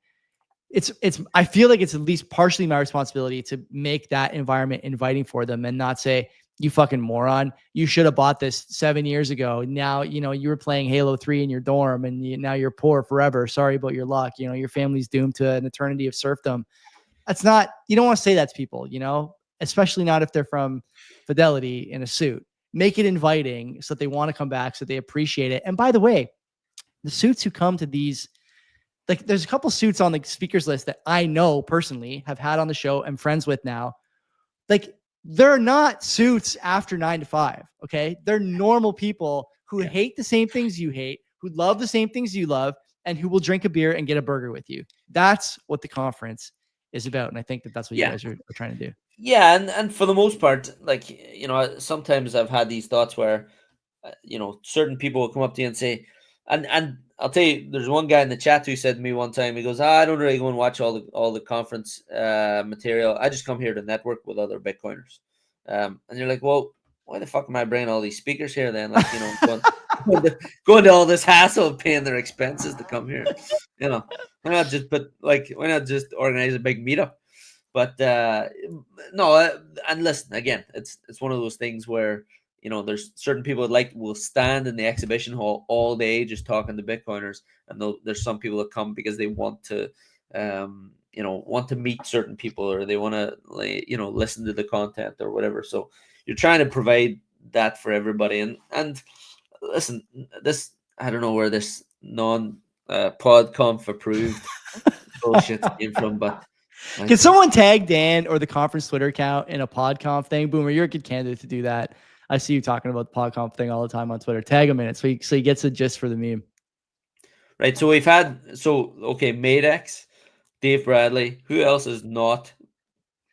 I feel like it's at least partially my responsibility to make that environment inviting for them, and not say, you fucking moron, you should have bought this 7 years ago. Now, you know, you were playing Halo 3 in your dorm, and now you're poor forever. Sorry about your luck. You know, your family's doomed to an eternity of serfdom. That's not, you don't want to say that to people, you know, especially not if they're from Fidelity in a suit. Make it inviting so that they want to come back, so they appreciate it. And by the way, the suits who come to these, like, there's a couple suits on the speakers list that I know personally, have had on the show, and friends with now. Like, they're not suits after 9 to 5. Okay. They're normal people who hate the same things you hate, who love the same things you love, and who will drink a beer and get a burger with you. That's what the conference is about. And I think that that's what you guys are trying to do. Yeah. And for the most part, like, you know, sometimes I've had these thoughts where, you know, certain people will come up to you and say, and I'll tell you, there's one guy in the chat who said to me one time, he goes, I don't really go and watch all the conference material. I just come here to network with other Bitcoiners. And you're like, well, why the fuck am I bringing all these speakers here then? Like, you know, going to all this hassle of paying their expenses to come here. You know, why not just organize a big meetup? But no, and listen, again, it's one of those things where, you know, there's certain people that will stand in the exhibition hall all day just talking to Bitcoiners, and there's some people that come because they want to, you know, want to meet certain people, or they want to, you know, listen to the content or whatever. So you're trying to provide that for everybody. And listen, this, I don't know where this PodConf approved bullshit came from, but. Can someone tag Dan or the conference Twitter account in a PodConf thing? Boomer, you're a good candidate to do that. I see you talking about the PodConf thing all the time on Twitter. Tag him in it so he gets the gist for the meme. Right. So we've had, okay, Madex, Dave Bradley. Who else is not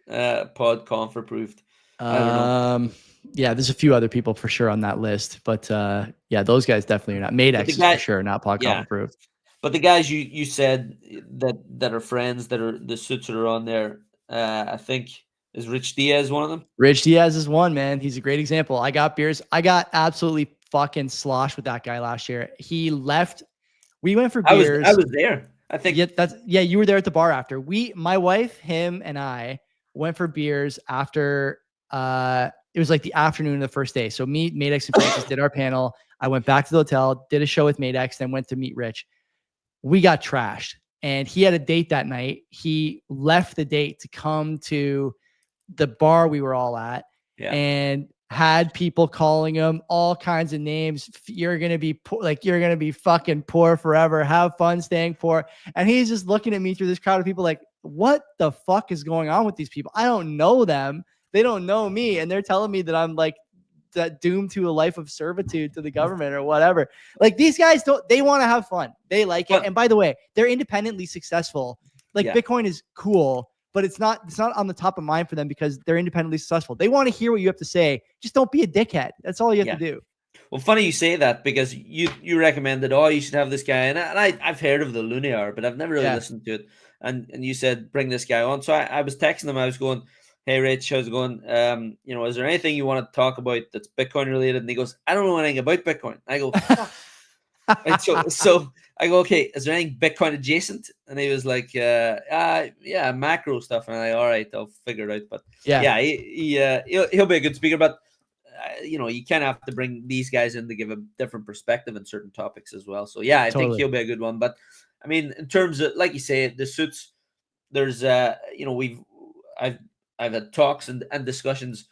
PodConf approved? I don't know. Yeah, there's a few other people for sure on that list, but yeah, those guys definitely are not. Madex is for sure not PodConf approved. But the guys you said that are friends, that are the suits that are on there, I think, is Rich Diaz one of them? Rich Diaz is one, man. He's a great example. I got beers. I got absolutely fucking sloshed with that guy last year. He left. We went for beers. I was there. I think. Yeah, you were there at the bar after. My wife, him, and I went for beers after. It was like the afternoon of the first day. So me, Madex, and Francis did our panel. I went back to the hotel, did a show with Madex, then went to meet Rich. We got trashed, and he had a date that night. He left the date to come to the bar we were all at, and had people calling him all kinds of names. You're going to be poor, like, you're going to be fucking poor forever. Have fun staying poor. And he's just looking at me through this crowd of people like, what the fuck is going on with these people? I don't know them. They don't know me, and they're telling me that I'm like that doomed to a life of servitude to the government or whatever. Like these guys they want to have fun. They like it. And by the way, they're independently successful. Like Bitcoin is cool, but it's not on the top of mind for them because they're independently successful. They want to hear what you have to say. Just don't be a dickhead. That's all you have to do. Well, funny you say that because you recommended, you should have this guy. And I've heard of the Looney Hour, but I've never really listened to it. And you said, bring this guy on. So I was texting him. I was going, hey, Rich, how's it going? Is there anything you want to talk about that's Bitcoin related? And he goes, I don't know anything about Bitcoin. I go, fuck. Right, so I go, okay, is there anything Bitcoin adjacent? And he was like, yeah, macro stuff. And I'm like, all right, I'll figure it out. But he'll be a good speaker. But you kind of have to bring these guys in to give a different perspective in certain topics as well. So I think he'll be a good one. But I mean, in terms of, like you say, the suits, there's I've had talks and discussions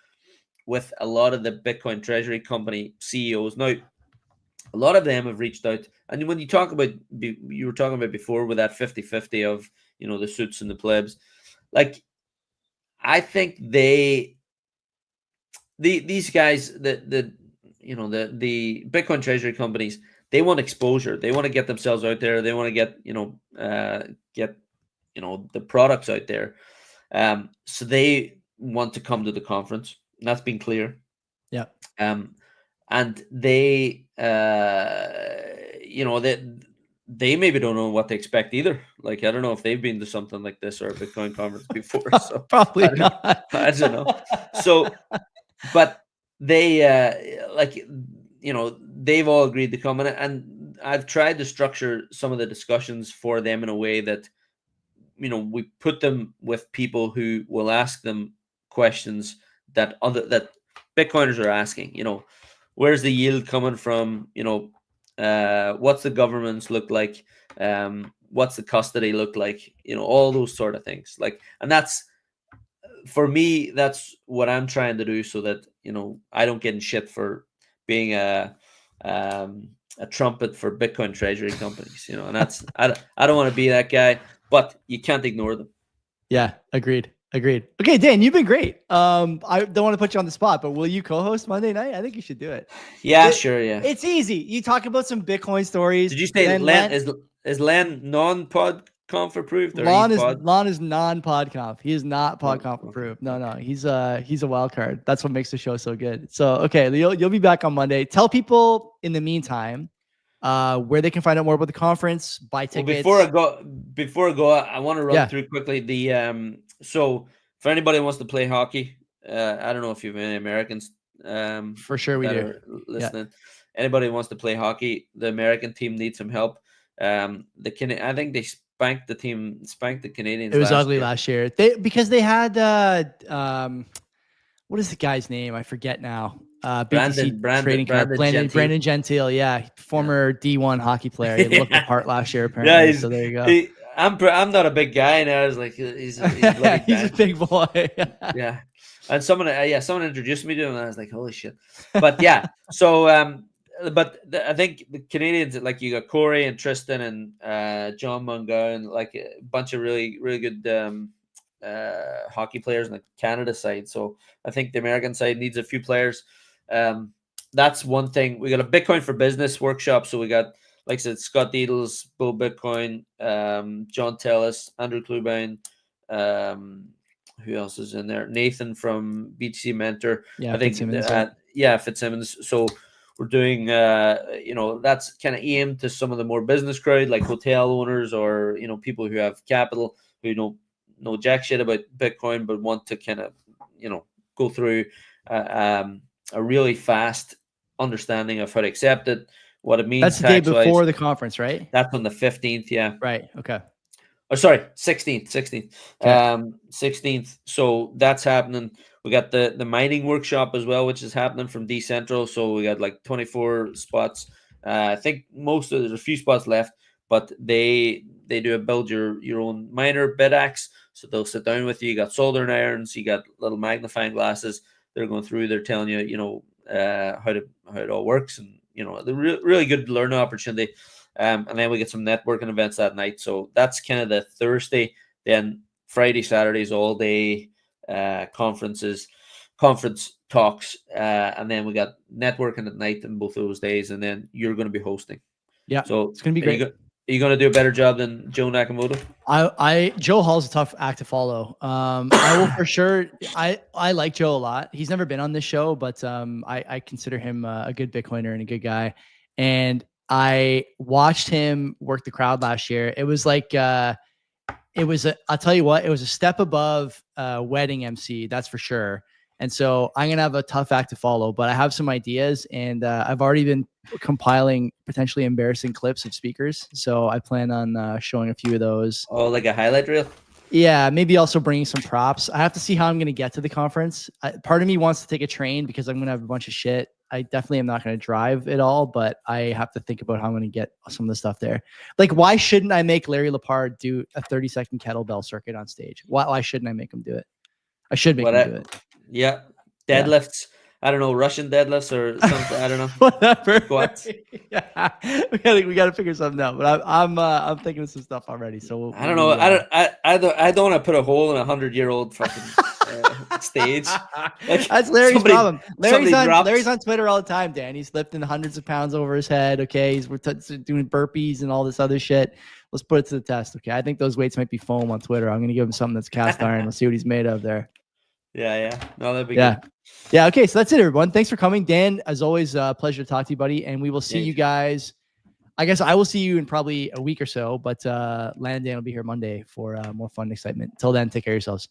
with a lot of the Bitcoin treasury company CEOs. Now, a lot of them have reached out. And when you talk about, you were talking about before with that 50-50 of, the suits and the plebs, like, I think these guys, the Bitcoin treasury companies, they want exposure. They want to get themselves out there. They want to get the products out there. So they want to come to the conference. And that's been clear. Yeah. And they, they maybe don't know what to expect either. Like, I don't know if they've been to something like this or a Bitcoin conference before. So probably not. I don't know. So, but they, they've all agreed to come. And I've tried to structure some of the discussions for them in a way that, we put them with people who will ask them questions that Bitcoiners are asking. Where's the yield coming from? What's the governance look like? What's the custody look like? All those sort of things. Like, and that's, for me, that's what I'm trying to do so that, I don't get in shit for being a trumpet for Bitcoin treasury companies, and that's, I don't want to be that guy, but you can't ignore them. Yeah. Agreed. Okay, Dan, you've been great. I don't want to put you on the spot, but will you co-host Monday night? I think you should do it. Yeah, sure. Yeah. It's easy. You talk about some Bitcoin stories. Did you say Len is Len non-PodConf approved? Lon is non-PodConf. He is not PodConf approved. No. He's a wild card. That's what makes the show so good. So, okay, you'll be back on Monday. Tell people in the meantime where they can find out more about the conference, buy tickets. Well, before I go, I want to run through quickly the so for anybody who wants to play hockey, I don't know if you have any Americans for sure we do listening. Anybody who wants to play hockey, the American team needs some help. I think they spanked the Canadians. It was ugly last year. Because they had what is the guy's name? I forget now. Brandon Gentile, former D1 hockey player. He looked the part last year, apparently. So there you go. I'm not a big guy, and I was like, he's a big boy. Yeah, and someone introduced me to him, and I was like, holy shit. But so I think the Canadians, like, you got Corey and Tristan and John Mungo, and like a bunch of really really good hockey players on the Canada side. So I think the American side needs a few players. That's one thing. We got a Bitcoin for Business workshop. So we got, like I said, Scott Deedles, Bull Bitcoin, John Tellis, Andrew Klubein, who else is in there? Nathan from BTC Mentor. Yeah, I think Fitzsimmons. So we're doing, that's kind of aimed to some of the more business crowd, like hotel owners or, people who have capital, who don't know jack shit about Bitcoin, but want to kind of, go through a really fast understanding of how to accept it, what it means. That's the day before the conference, right? That's on the 15th. Yeah. Right. Okay. Oh, sorry, 16th. 16th. So that's happening. We got the mining workshop as well, which is happening from Decentral. So we got like 24 spots. I think there's a few spots left, but they do a build your own miner BitAxe. So they'll sit down with you. You got soldering irons. You got little magnifying glasses. They're going through. They're telling you, how it all works, and the really good learning opportunity. And then we get some networking events that night. So that's kind of the Thursday. Then Friday, Saturdays, all day conferences. conference talks, and then we got networking at night in both of those days, and then you're going to be hosting. Yeah, So it's gonna be great. Are you going to do a better job than Joe Nakamoto? Joe Hall's a tough act to follow. I will for sure. I like Joe a lot. He's never been on this show, but I consider him a good Bitcoiner and a good guy. And I watched him work the crowd last year. It was like I'll tell you what, it was a step above wedding MC, that's for sure. And so I'm going to have a tough act to follow, but I have some ideas, and I've already been compiling potentially embarrassing clips of speakers. So I plan on showing a few of those. Oh, like a highlight reel? Yeah, maybe also bringing some props. I have to see how I'm going to get to the conference. Part of me wants to take a train because I'm going to have a bunch of shit. I definitely am not going to drive it all, but I have to think about how I'm going to get some of the stuff there. Like, why shouldn't I make Larry Lepard do a 30-second kettlebell circuit on stage? Why shouldn't I make him do it? I should make him do it. Yeah. Deadlifts. Yeah. I don't know, Russian deadlifts or something. I don't know. Whatever. Squats. Yeah. We gotta figure something out. But I'm thinking of some stuff already. So I don't know. I don't want to put a hole in 100-year-old fucking stage. Like, that's Larry's problem. Larry's on Twitter all the time, Dan. He's lifting hundreds of pounds over his head. Okay, he's doing burpees and all this other shit. Let's put it to the test. Okay, I think those weights might be foam on Twitter. I'm gonna give him something that's cast iron. Let's see what he's made of there. Yeah. No, that'd be good. Yeah. Okay. So that's it, everyone. Thanks for coming. Dan, as always, pleasure to talk to you, buddy. And we will see you guys. I guess I will see you in probably a week or so, but Dan will be here Monday for more fun and excitement. Till then, take care of yourselves.